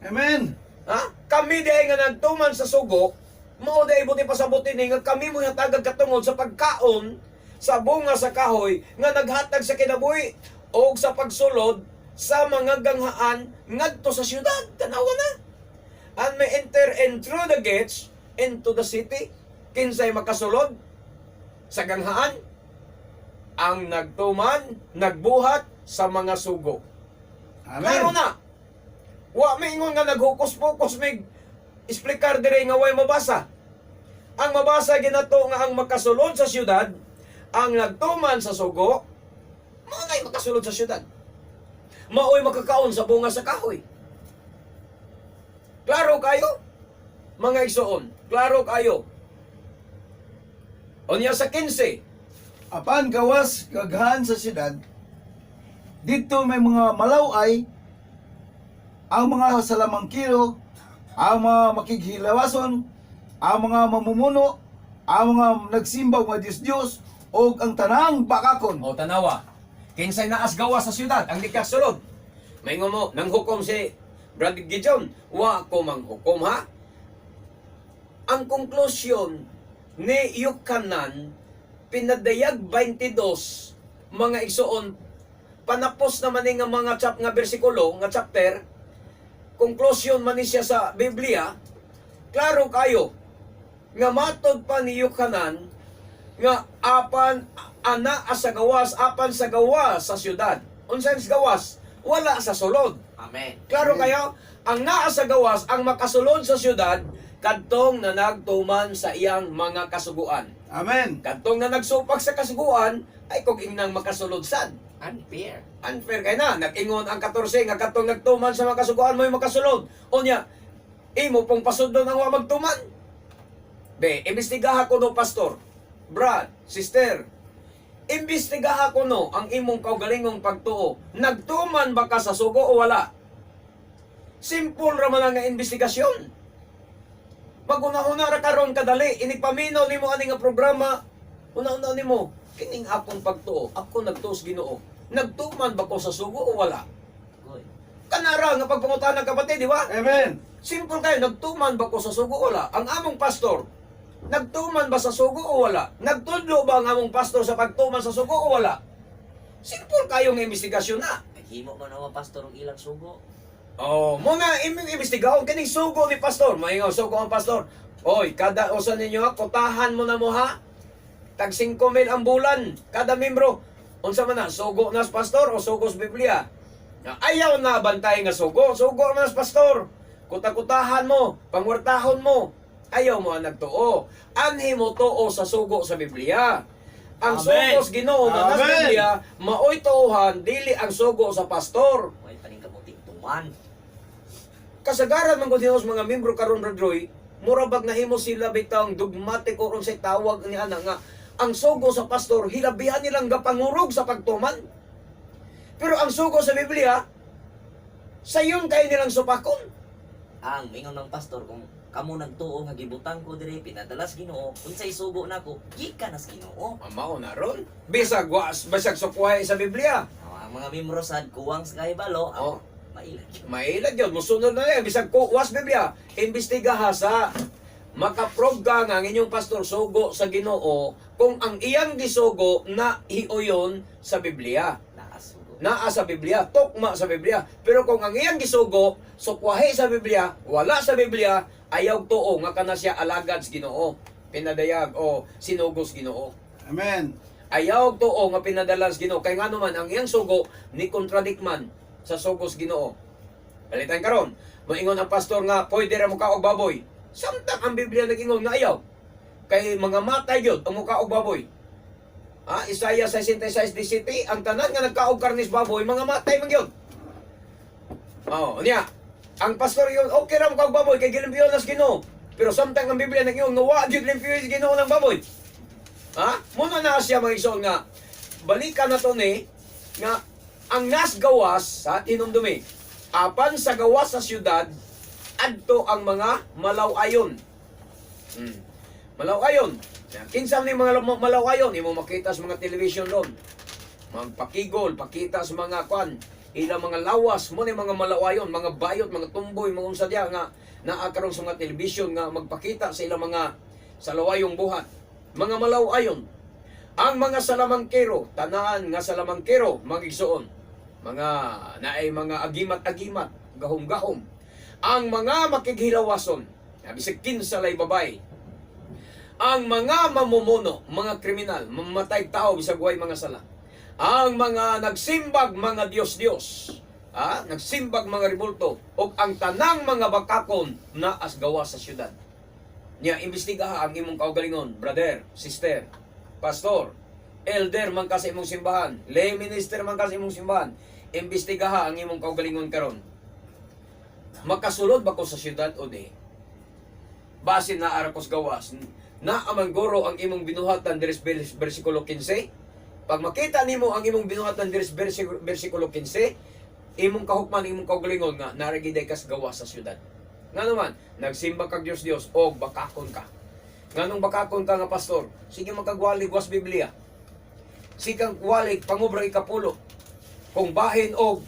Amen. Ha? Kami di ay nga nagtuman sa sugo, mao di ay buti pasabot nini nga kami mo hatagan katungod sa pagkaon sa bunga sa kahoy nga naghatag sa kinabuhi o sa pagsulod sa mga ganghaan ngadto sa syudad. Tanawa na. And may enter in through the gates into the city. Kinsay makasulod sa ganghaan? Ang nagtuman, nagbuhat sa mga sugo. Klaro Amen. na. Wa maingon nga naghukus-pukus mig explicar dire nga way mabasa. Ang mabasa ginato nga ang makasulod sa syudad, ang nagtuman sa sugo, mao nay makasulod sa syudad. Maoy makakaon sa bunga sa kahoy. Klaro kayo? Mga igsoon, klaro kayo. Unya sa 15, Apan gawas gaghan sa siyudad, dito may mga malaway, ang mga salamangkiro, ang mga makighilawason, ang mga mamumuno, ang mga nagsimbaw mga Diyos-Diyos, o ang tanang bakakon. o tanawa, kinsay naas gawa sa syudad, ang dikasulod. Maingon mo, nang hukom si Brad Gideon, wa ko manghukom ha. Ang konklusyon ni Yukanan, pinadayag 22, mga igsoon, panapos naman nga mga nga bersikulo, nga chapter, konklusyon man ni siya sa Biblia, klaro kayo, nga matod pa ni Yukanan, nga apan ana sa gawas, apan sa gawas sa syudad. Unsa sa gawas? Wala sa sulod. Amen. Klaro kayo, ang naa sa gawas, ang makasulod sa syudad, kadtong na nagtuman sa iyang mga kasuguan. Amen. Kadtong na nagsupag sa kasuguan, ay kung ingnang makasulod sad. Unfair. Unfair kay na. Nag-ingon ang 14 nga kadtong nagtuman sa mga kasuguan mo yung makasulod. Unya, imo pong pasudlon ang wa magtuman. Be, imbestigaha ko no, pastor, brad, sister. Imbestigaha ko no ang imong kaugalingong pagtuo. Nagtuman ba ka sa sugo o wala? Simple ra man nga investigasyon. Pag-una-una ra karon kadali, inipaminaw nimo ani nga programa, una-una nimo, kining akong pagtuo, ako nagtuos Ginoo. Nagtuman ba ko sa sugo o wala? Good. Kanara nga pagpangutan ng kapatid, di ba? Amen. Simple kayo, nagtuman ba ko sa sugo o wala? Ang among pastor, nagtuman ba sa sugo o wala? Nagtudlo ba ang among pastor sa pagtuman sa sugo o wala? Simple kayo nga investigasyon na. Naghimo man ang pastor og ilang sugo. Oh, muna imong imbestigaon kining sugo ni pastor. Maingon sugo ang pastor. Oy, kada usa ninyo ha, kotahan mo na mo ha. Tag 5,000 ang bulan kada membro. Unsa man na, sugo na sa pastor o sugo sa Biblia? Ayaw na bantay nga sugo, sugo man sa pastor. Kuta-kutahan mo, pangwartahon mo. Ayaw mo ang nagtuo. Anhi mo tuo sa sugo sa Biblia. Ang Amen. sugo sa Ginoo na sa Amen. Biblia, maoy tuuhan dili ang sugo sa pastor. May paningkamuting tuman. Kasagaran man gud sa mga membro karon Radroy, murabag nahimo sila bitang dogmatic o unsay tawag ni ana nga ang sugo sa pastor hilabihan nilang gapangurog sa pagtuman. Pero ang sugo sa Biblia sayon kay nilang supakon. Ang mingon ng pastor kung kamo nagtuo nga gibutang ko diri pinadalas Ginoo, unsay sugo nako, gikan nas Ginoo. Mao na ron. Bisag basag sukuhay sa Biblia. Ang mga membro sad kuwang sa kahibalo, Oh. mailag yun. Mailag yun, musunod na yan. Bisag kuwas Biblia, imbestigaha sa makaprove ka nga ang inyong pastor sugo sa Ginoo kung ang iyang gisugo na hiuyon sa Biblia. Nakasugo. Naa sa Biblia, tukma sa Biblia. Pero kung ang iyang gisugo, sukwahi sa Biblia, wala sa Biblia, ayaw tuo nga kana siya alagad sa Ginoo, pinadayag o sinugos Ginoo. Amen. Ayaw tuo nga pinadalas Ginoo kay ngano man ang iyang sugo ni contradict man sa sugos Ginoo. Palitan karon, moingon ang pastor nga pwede ra mo kaog baboy. Samtang ang Biblia nag-ingon nga ayaw. Kay mga matay gyud ang mukaog baboy. Isaiah 66:17, ang tanan nga nagkaog karnis baboy, mga matay man gyud. Niya. Ang pastor yun, okay ra mo kaog baboy kay gilimpiyon nas Ginoo. Pero samtang ang Biblia nag-ingon nga wa gyud limpiyon sa Ginoo ng baboy. Muna na siya mga igsoon nga balikan na to ni nga ang nas gawas sa tinumdumi. Apan sa gawas sa syudad adto ang mga malaw-ayon. Malaw-ayon. Kinsa ni mga malaw-ayon imo makita sa mga television ron. Magpakigol, pakita sa mga kwan, ilang mga lawas mo ni mga malaw-ayon, mga bayot, mga tumboy, mga unsa diya nga naa karon sa mga television nga magpakita sa ilang mga salawayong buhat. Mga malaw-ayon. Ang mga salamangkero, tanan nga salamangkero, mga igsoon. Mga naay mga agimat-agimat, gahom-gahom. Ang mga makighilawason, bisag kinsa lay babay. Ang mga mamumuno, mga kriminal, mamatay tao bisag way mga sala. Ang mga nagsimbag mga Diyos-Diyos, nagsimbag mga ribulto, o ang tanang mga bakakon na as gawa sa syudad. Niya, imbestigaha ang imong kaugalingon, brother, sister, pastor, elder man ka sa imong simbahan, lay minister man ka sa imong simbahan, imbestigaha ang imong kaugalingon karon. Makasulod ba ko sa syudad o di? Base na arakos gawas, na amang guro ang imong binuhatan deres bersikulo 15. Pag makita nimo ang imong binuhatan deres bersikulo 15, imong kahukman, imong kaugalingon nga naragiday kas gawas sa syudad. Nga naman, nagsimba kag Diyos o bakakon ka. Nganong bakakon ka nga pastor? Sige magkagwalig was Biblia. Sikang walig pangubrang ikapulo. Kung bahin og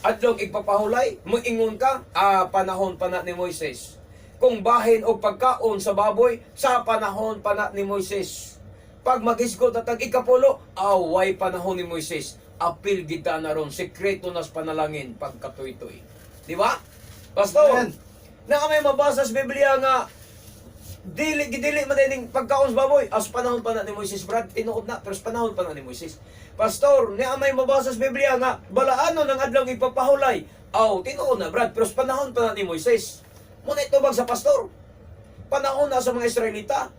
adlong igpapahulay, moingon ka, panahon pa na ni Moises. Kung bahin og pagkaon sa baboy, sa panahon pa na ni Moises. Pag magisgot at ikapulo, away panahon ni Moises. Apil kita na ron, sekreto nas panalangin pagkatoy-toy. Di ba? Pastor, na may mabasa sa Biblia nga dili madaling pagkaon sa baboy as panahon pa na ni Moises. Brad, tinuod na pero sa panahon pa na ni Moises. Pastor, na may mabasa sa Biblia nga balaanon ng adlong ipapahulay. Tinuod na Brad pero sa panahon pa na ni Moises. Muna ito bang sa pastor? Panahon na sa mga Israelita.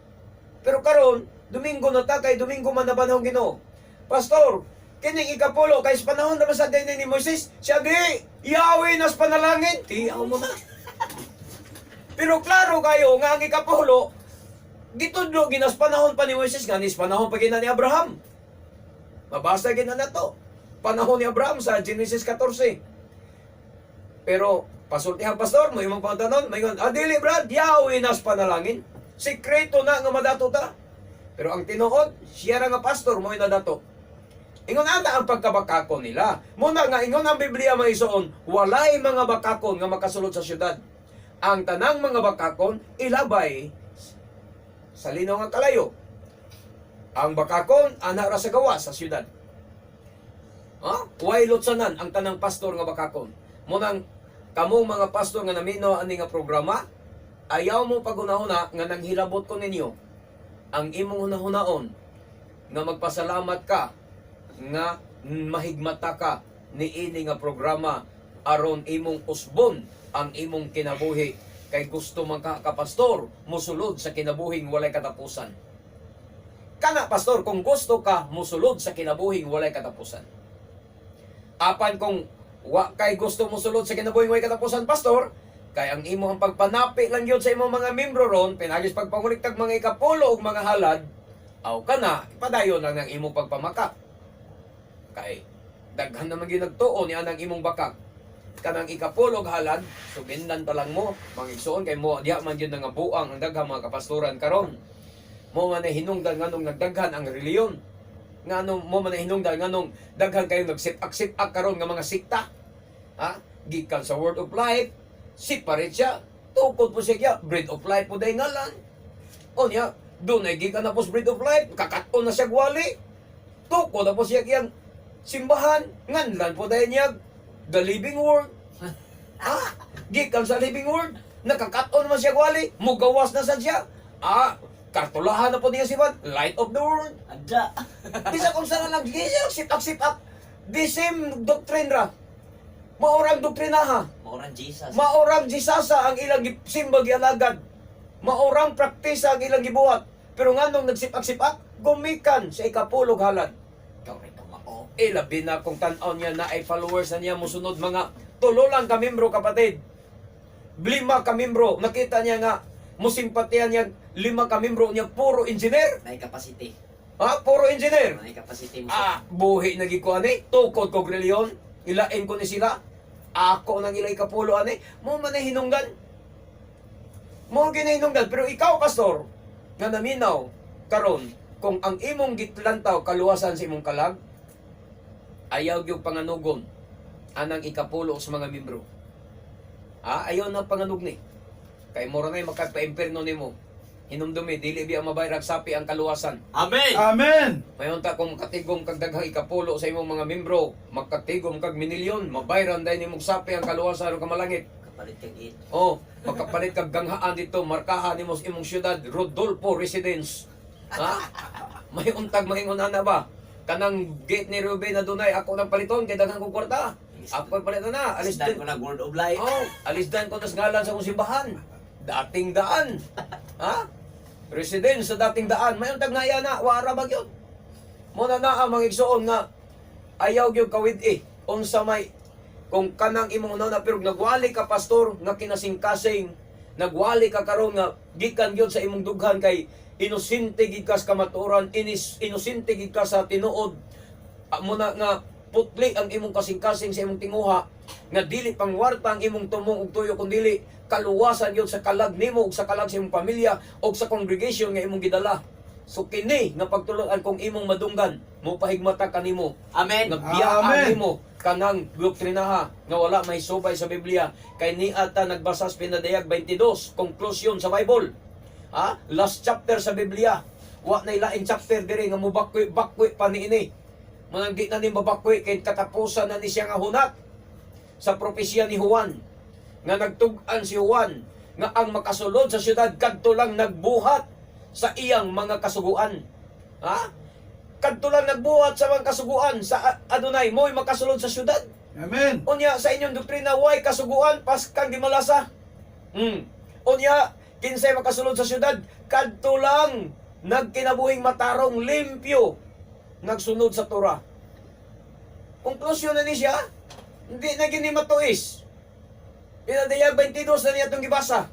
Pero karon, Domingo na ta kay Domingo man na banahong Ginoo. Pastor, kining ikapulo kay sa panahon na ba sa day ni Moises? Siya di Yahweh nas panalangin. Tiyaw mo na. Pero klaro kayo nga ang ikapulo, gitudlo ginas panahon pa ni Moises, nga nis panahon pa gina ni Abraham. Mabasa gina na to. Panahon ni Abraham sa Genesis 14. Pero pasultihan pastor mo imong pangtanon, mayon, dili Brad, Yahweh nas panalangin. Sikreto na nga madato ta. Pero ang tinuod, siya ra nga pastor mo ina dato. Ingon ana ang pagkabakakon nila. Muna nga ingon ang Biblia maisoon, walay mga bakakon nga makasulod sa syudad. Ang tanang mga bakakon ilabay sa linaw nga kalayo. Ang bakakon ana ra sa gawa sa syudad. Way lutsanan ang tanang pastor nga bakakon. Munang kamong mga pastor nga namino ani nga programa, ayaw mo pagunahuna nga nanghilabot ko ninyo ang imong hunahunaon nga magpasalamat ka nga mahigmata ka ni ini nga programa aron imong usbon ang imong kinabuhi kay gusto man ka kapastor musulod sa kinabuhing walay katapusan. Kana pastor kung gusto ka musulod sa kinabuhing walay katapusan. Apan kung wa kay gusto musulod sa kinabuhing walay katapusan pastor, kay ang imong pagpanapi lang yun sa imong mga membro ron, pinagis pagpanguliktag mga ikapulo ug mga halad, kana ipadayon lang ang imong pagpamaka. Kay daghan naman gyud nagtuo ni anang imong bakak. Kanang ikapulog halad, sugindan pa lang mo, mangigsuon kay mo, diha man yun nga buang ang daghang mga kapastoran karon. Mo man hinungdan nganong nagdaghan ang reliyon. Nganong mo man hinungdan nganong daghan kayo nagsipak-sipak karon nga mga sikta. Gikan sa Word of Life, separate siya. Tukod po siya, Bread of Life po day ngalan. O niya, doon ay gikan na po Bread of Life, kakaton na siya gwali. Tukod na po siya kiyang simbahan, nganlan po day niya, The Living Word. Gikan sa Living Word, nakakaton naman siya gwali, mugawas na sa siya. kartulahan na po niya si Juan, light of the world. Adya. Bisa kung saan nag-gisip, sipak-sipak. The same doctrine ra. Maorang doktrina ha. Maurang Jesus. Maorang jisasa ang ilang simbag alagad. Maorang praktisa ang ilang gibuhat. Pero nga nung nagsipak-sipak, gumikan sa ikapulog halad. Ikaw rin ka mao. Labi na kung tanaw niya na ay followers na niya musunod mga tulo lang ka membro kapatid. 5 ka membro. Nakita niya nga musimpatihan niya 5 ka membro niya puro engineer. May capacity. Ha? Puro engineer. May capacity mo. Buhi na gikuan eh. Tukod kog reliyon. Ilain ko ni sila. Ako nang ilay kapulo ani. Mo man ay hinungdan. Mo ginahinungdan. Pero ikaw, pastor, nga naminaw karon kung ang imong gitlantaw kaluwasan sa imong kalag, ayaw gyud panganugon anang ikapulo sa mga membro. Ayaw na panganug ni. Kay mura na makagpa-imperno nimo. Hinumdumi dili biya mabayrag sapi ang kaluwasan. Amen. Amen. Mayon ta kung makatigom kag daghang ikapulo sa imong mga membro, makatigom kag minilyon, mabayran dahil nimong sapi ang kaluwasan o kamalangit. Kapalit kang it. Magkapalit kag ganghaan dito, markahan nimo sa imong syudad, Rodolfo Residence. May untag maingon na ba? Kanang gate ni Ruben na dunay ako nang paliton kay daghang kong kwarta. Ako paliton na, alis Alisdan din. ko na Word of Life. Alisdan ko tas ngalan sa akong simbahan. Dating daan. Residence sa dating daan. May untag nga na, wara ba gyud? Muna na ang mga igsuon nga ayaw gyud kawid unsa may kung kanang imong una pero nagwali ka pastor nga kinasing-kasing, nagwali ka karon nga gikan gyud sa imong dughan kay inosente gid ka sa kamatuoran, inosente gid ka sa tinuod. Muna nga putli ang imong kasing-kasing sa imong tinguha nga dili pangwarta ang imong tumong ug tuyo kun dili kaluwasan gyud sa kalag nimo ug sa kalag sa imong pamilya ug sa congregation nga imong gidala. So kini nga pagtuluan kung imong madunggan, mo pahigmata kanimo. Amen. Nga biyaan Amen. nimo kanang doktrinaha nga wala may subay sa Biblia kay ni ata nagbasa sa Pinadayag 22 conclusion sa Bible. Last chapter sa Biblia. Wa na ilaing chapter diri nga mubakwi pa niini. Manang di na ni mabakwi kay katapusan na ni siya nga hunat sa propesya ni Juan nga nagtug-an si Juan nga ang makasulod sa syudad kadto lang nagbuhat sa iyang mga kasuguan. Kadto lang nagbuhat sa mga kasuguan sa adunay mo'y makasulod sa syudad. Amen. Unya sa inyong doktrina way kasuguan pas kang gimalasa. Unya kinsay makasulod sa syudad kadto lang nagkinabuhing matarong limpyo nagsunod sa Torah. Konklusyon na ni siya, hindi na gini matuis. Pinadayag 22 na niya itong gibasa.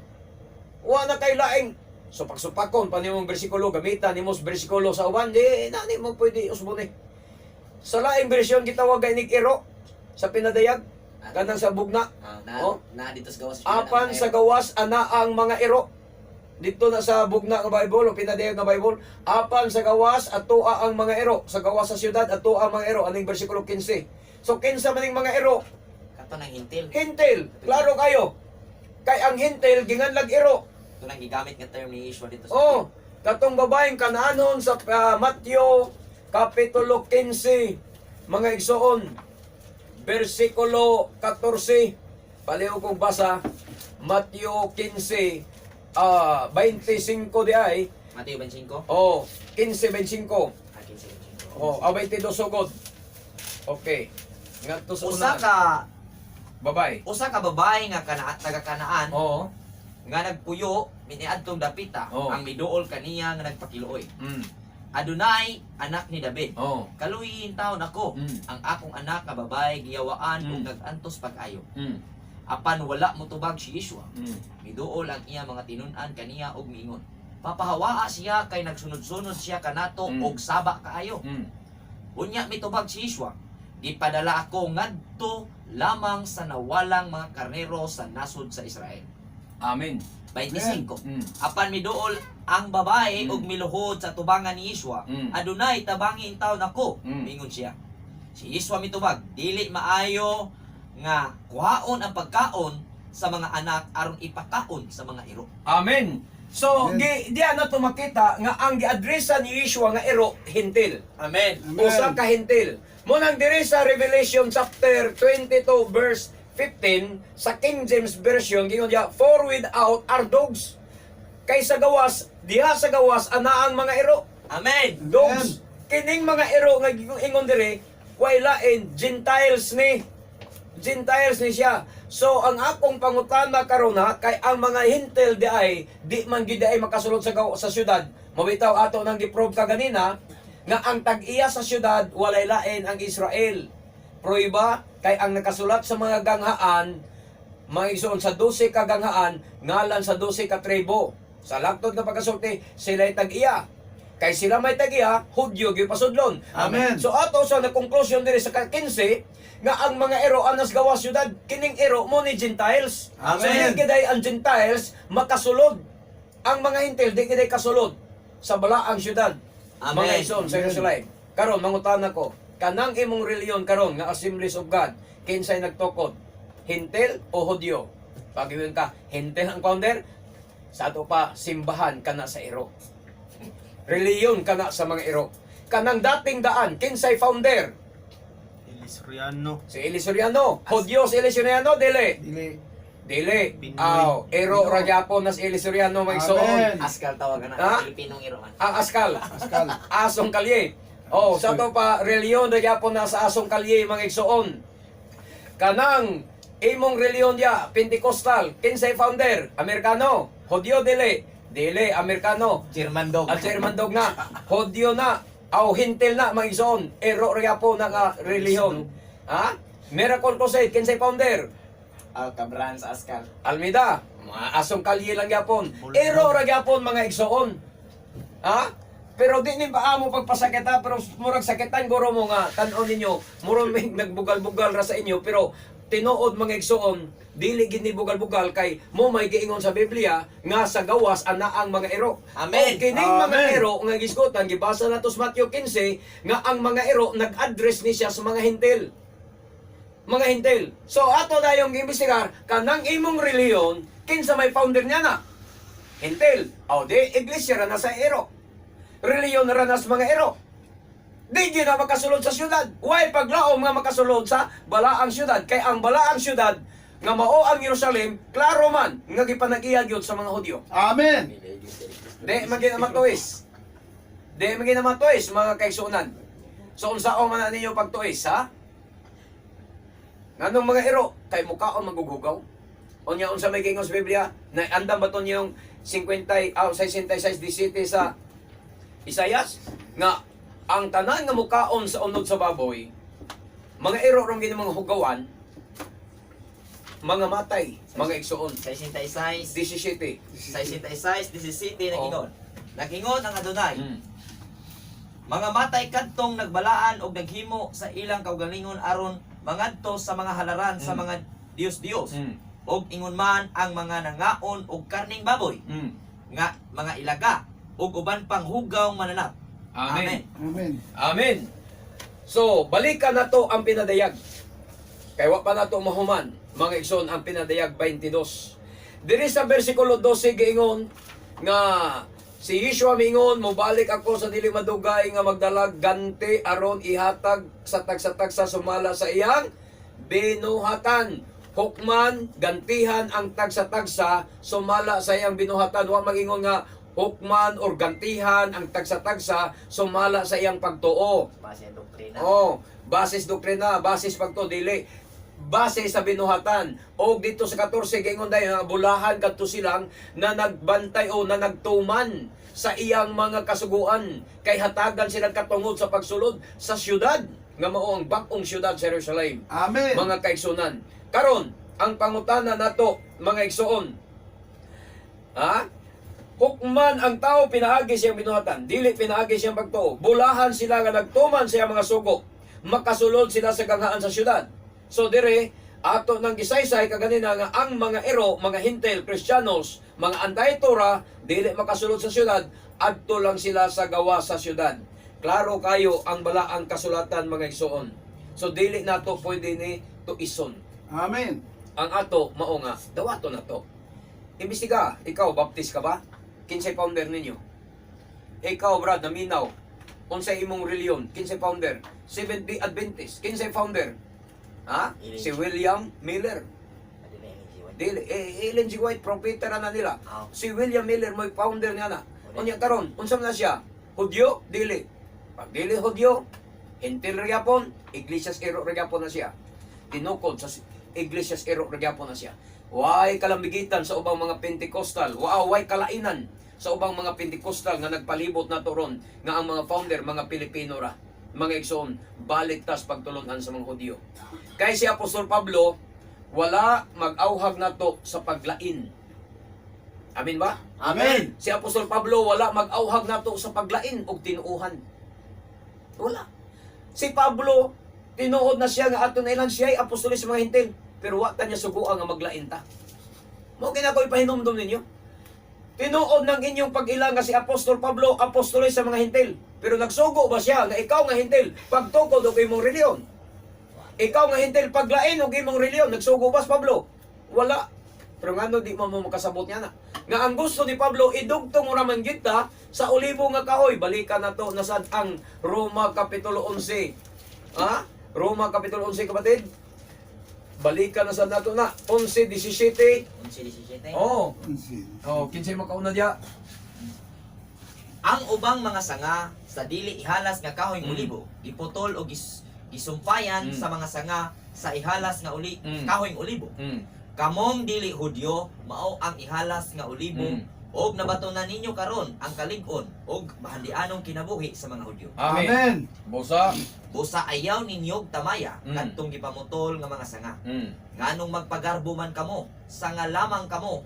Wa na kay laing supak-supakon pa nimong bersikulo, gamitan nimos bersikulo sa uban, di nani mo pwede usbon. Sa laing bersyon gitawag inig iro sa pinadayag, kanang sa bugna. Na dito sa gawas. Apan sa gawas ana ang mga iro. Dito na sa bugna nga Bible o pinadayag nga Bible, apan sa gawas atoa ang mga ero. Sa gawas sa syudad atoa ang mga ero. Aning bersikulo 15. So 15 maning mga ero. Kato ng hintil. Hintil. Klaro kayo. Kay ang hintil ginganlag ero. Ito nang gigamit nga term ni Yeshua dito sa Katong babaeng Kanaanon sa Matthew Kapitulo 15. Mga igsoon. Bersikulo 14. Paliw kong basa. Matthew 15. 25 di ay. Mateo 25. 15-25. 15. 22 sugod. Okay. Ngadto sa Usa unahan. ka Babay. babae nga taga Kanaan Oo. nga nagpuyo miniadtong dapita ang miduol kaniya nga nagpakiluoy. Adunay anak ni David. Kaluyin taon ako. Ang akong anak nga babae giyawaan ug nagantos pag-ayo. Apan wala mo tubag si Yeshua. Miduol ang iya mga tinun-an kaniya og miingon. Papahawaa siya kay nagsunod-sunod siya kanato og saba kaayo. Unya mitubag si Yeshua. Gipadala ako ngadto lamang sa nawalang mga karnero sa nasod sa Israel. Amen. 25. Apan miduol ang babae og miluhod sa tubangan ni Yeshua. Adunay tabangi taon ako. Mingon siya. Si Yeshua mitubag, dili maayo nga kuhaon ang pagkaon sa mga anak aron ipakaon sa mga iro. Amen. So, diyan na makita nga ang giadresa ni Yeshua nga ero, hintil. Amen. Usa ka hintil. Munang diri sa Revelation chapter 22 verse 15 sa King James Version gingon diya, for without are dogs. Kay sa gawas, diha sa gawas ana ang mga ero. Amen. Dogs, kining mga ero nga ingon dire, way lain Gentiles ni. Gentiles ni siya. So ang akong pangutana karon ha, kay ang mga hintel di ay di man gid ay makasulod sa syudad. Mabitaw ato nang giprobe ka ganina nga ang tag-iya sa syudad walay lain ang Israel. Pruiba kay ang nakasulat sa mga ganghaan mga igsoon sa 12 ka ganghaan ngalan sa 12 ka tribo. Sa laktod nga pagkasulti sila'y tag-iya. Kay sila may tag-iya, Hudyo gyud pasudlon. Amen. So ato sa na-conclusion diri sa 15 nga ang mga ero anas gawas syudad, kining ero mo ni Gentiles. Amen. So hindi kiday ang Gentiles makasulod. Ang mga hintil di kiday kasulod sa balaang syudad. Amen. Mga igsoon sa Jerusalem. Karon mangutana ko, kanang imong reliyon karon nga Assemblies of God, kinsay nagtukod? Hintil o Hudyo? Pagiwin ka, hintil ang founder, sa ato pa simbahan kana sa ero. Reliyon kana sa mga ero. Kanang dating daan, kinsay founder? Elisoriano. Si Eli Soriano. Hudyo si Eli Soriano, dili. Dili. Pinoy. Ero ra gyapon na si Eli Soriano Amen. magsuon. Askal tawag na. Ha? Pilipinong iroan. Ang askal. Pascal. Asong kalye. Oh, sa to pa reliyon ra gyapon na sa asong kalye mga igsuon. Kanang imong reliyon dia Pentecostal, kinsay founder? Amerikano. Hudyo dili. Dili Amerikano. German dog. At Chairman Dog na, Hodyo na, aw hintil na, mga igsoon, ero rya po ng reliyon. Ha? Miracle Crusade, kinsay founder? Cabran sa Askal. Almida, mga asong kalye lang yapon. Ero ra yapon mga igsoon. Ha? Pero di ni ba amo pagpasakita, pero murag sakitan guro mo nga, tan-on ninyo, murag may nagbugal-bugal ra sa inyo, pero tinuod mga igsoon, dili gid ni bugal-bugal kay mo may giingon sa Biblia nga sa gawas ana ang mga ero. Amen. O kining mga Amen. ero nga gisgotan gibasa nato sa Matthew 15 nga ang mga ero nag-address ni siya sa mga hintil. Mga hintil. So ato dayong giimbestigar kanang imong reliyon kinsa may founder niya na? Hintil. O di iglesia ra na sa ero. Reliyon ra na sa mga ero. Di gyud na makasulod sa syudad. Why paglaom nga makasulod sa balaang syudad? Kay ang balaang syudad nga mao ang Jerusalem, klaro man nga gipanag-iya gyud sa mga Hudyo. Amen. Di magina matuis. Di magina matuis mga kaigsuonan. So unsaon man ninyo pagtuis ha? Nganong mga ero kay mukaon magugugaw. Unya unsa may giingon sa Biblia? Na andam baton yung 66 17 sa Isayas nga ang tanan nga mukaon sa unod sa baboy, mga ero rong gini mga hugawan, mga matay, mga igsuon. 66. 17. 66, 17 Oh. nagingon. Nagingon ang Adonai. Mm. Mga matay kadtong nagbalaan og naghimo sa ilang kaugalingon aron mangadto sa mga halaran sa mga Dios-Dios. Mm. Og ingon man ang mga nangaon og karning baboy Mm. nga mga ilaga ug uban pang hugaw mananap. Amen. Amen. Amen. So, balikan na to ang pinadayag. Kaya wa pa na to mahuman, mga igsoon, ang pinadayag 22. Diri sa versikulo 12 giingon nga si Yeshua mingon, mobalik ako sa dili madugay nga magdalag ganti aron ihatag sa tagsa-tagsa sumala sa iyang binuhatan. Hukman, gantihan ang tagsa-tagsa sumala sa iyang binuhatan. Wa magingon nga hukman or gantihan ang tagsa-tagsa sumala sa iyang pagtuo. Base ang doktrina. Oh, basis doktrina, basis pagto dili. Base sa binuhatan. O dito sa 14 gingon dayon nga bulahan kadto silang na nagbantay o na nagtuman sa iyang mga kasuguan kay hatagan silang katungod sa pagsulod sa syudad nga mao ang bag-ong syudad sa Jerusalem. Amen. Mga kaigsunan. Karon, ang pangutana nato mga igsuon. Ha? Hukman ang tao pinaagi siyang binuhatan, dili pinaagi siyang pagtuo. Bulahan sila nga nagtuman sa mga sugo. Makasulod sila sa ganghaan sa syudad. So dire ato nang gisaysay kaganina nga ang mga ero, mga hintel, Kristiyanos, mga anti-Tora, dili makasulod sa syudad, adto lang sila sa gawa sa syudad. Klaro kayo ang balaang kasulatan mga igsoon. So dili nato pwede ni tuison. Amen. Ang ato mao nga dawato na to. Imbestiga, ikaw baptist ka ba? Kinsay founder ninyo? Ikaw brad naminaw. Unsay imong reliyon? Kinsay founder? Seventh-day Adventist. Kinsay founder? Ha? Si William Miller. Dili, Ellen G. White, propeta na nila. Ah. Si William Miller, mo founder nga na. Unya karon, unsa na siya? Hudyo? Dili. Pag dili Hudyo, Hintil Magyapon, Iglesias Ero Magyapon na siya. Tinukod sa Iglesias Ero Magyapon na siya. Way kalambigitan sa ubang mga Pentecostal. Way kalainan sa ubang mga Pentecostal nga nagpalibot na toron nga ang mga founder, mga Pilipino ra. Mga igsoon, balik tas pagtulunan sa mga Hudyo. Kay si Apostol Pablo, wala mag-auhag na to sa paglain. Amin ba? Amen. Si Apostol Pablo wala mag-auhag na to sa paglain o tinuuhan. Wala. Si Pablo, tinuod na siya nga ato na ilan siya ay apostolis sa mga hintil. Pero wa ta niya suguan nga maglain ta. Mao kina ko ipahinumdum ninyo. Tinuod ng inyong pag-ilang nga si Apostol Pablo, apostolis sa mga hintil. Pero nagsugo ba siya nga ikaw nga hintil pagtukod og imong reliyon? Ikaw nga hintil paglain og imong reliyon, nagsugo ba si Pablo? Wala. Pero ngano di mo makasabot niya na. Nga ang gusto ni Pablo idugtong ora man kita sa olibo nga kahoy. Balikan na to nasad ang Roma kapitulo 11. Ha? Roma kapitulo 11 kapatid. Balikan na sad nato na 11:17. 11:17. Oh. Unsin. Oh, kinsay makauna diya? Ang ubang mga sanga sa dili ihalas nga kahoy olibo, iputol o gisumpayan sa mga sanga sa ihalas nga kahoy olibo. Kamong dili Hudyo mao ang ihalas nga olibo og nabatunan ninyo karon ang kalig-on og mahandianong kinabuhi sa mga Hudyo. Amen. Amen. Busa. Busa ayaw ninyog tamaya kadtong gipamutol nga mga sanga. Nganong magpagarbo man kamo, sanga lamang kamo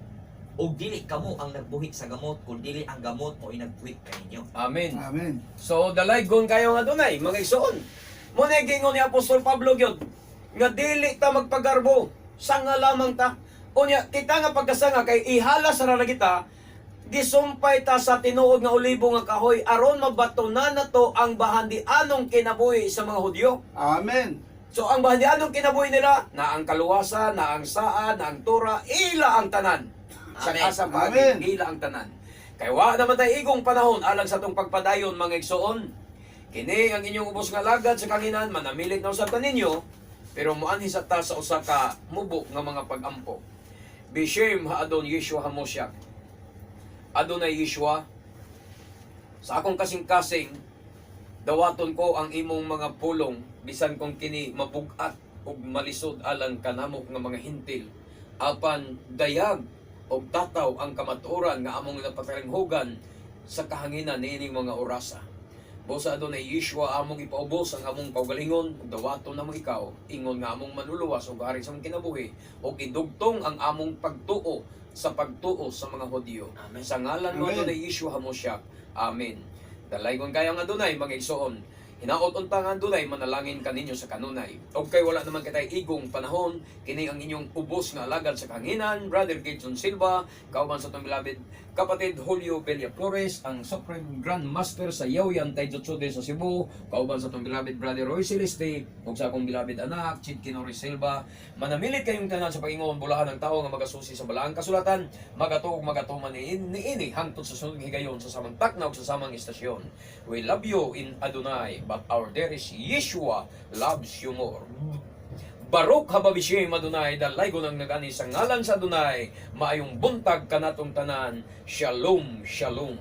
ug dili kamo ang nagbuhi sa gamot kun dili ang gamot mo'y nagbuhi kaninyo. Amen. Amen. So, dalaygon kayo nga dunay, mga igsoon. Muna gingon ni Apostol Pablo gyud nga dili ta magpagarbo, sanga lamang ta. Unya, kita nga pagkasanga kay ihalas ra na kita, gisumpay ta sa tinuod nga olibo nga kahoy aron mabatunan na to ang bahandianong kinabuhi sa mga Hudyo. Amen. So, ang bahandianong kinabuhi nila, na ang kaluwasan, na ang saan, na ang tura, ila ang tanan. Sa Amen. kasang Amen. bagay, ila ang tanan. Kay wa naman tayo igong panahon alang sa tong pagpadayon mga igsoon. Kini ang inyong ubos nga lagad sa kanginan manamilit na usab ninyo pero muanhi sa ta sa usa ka mubo nga mga pag-ampo. Bishem ha Adon Yeshua HaMoshiach. Adonai Yeshua, sa akong kasing-kasing dawaton ko ang imong mga pulong bisan kung kini mabugat ug malisod alang kanamok nga mga hintil apan dayag og tataw ang kamatuoran nga among napatalinghugan sa kahanginan niining mga orasa. Busa Adonai Yeshua among ipaubos ang among kaugalingon ug dawaton namong ikaw ingon nga among manluluwas ug ari sa among kinabuhi ug idugtong ang among pagtuo sa pagtuo sa mga Hudyo. Amen. Sa ngalan mo Amen. Adonai Yeshua HaMoshiach. Amen. Dalaygon kayo ang Adonai mga igsoon. Hinaot unta nga Adonai manalangin kaninyo sa kanunay. Og kay wala naman kitay igong panahon kini ang inyong ubos nga alagad sa kanginan, Brother Gidson Silva, kauban sa tong beloved kapatid Julio Belia Flores, ang Supreme Grand Master sa Yaoyan Taijutsude sa Cebu, kauban sa tong beloved Brother Roy Celeste, ug sa akong beloved anak Chid Kinori Silva. Manamilit kayong tanan sa paingon bulahan ng tao nga magasusi sa balaang kasulatan, magatuog magatuman niini hangtod sa sunod higayon sa samang takna ug sa samang istasyon. We love you in Adonai, but our dearest Yeshua loves you more. Baruch haba Bishem Adonai, dalaygon ang nagani sa ngalan sa Adonai, maayong buntag kanatong tanan. Shalom, shalom.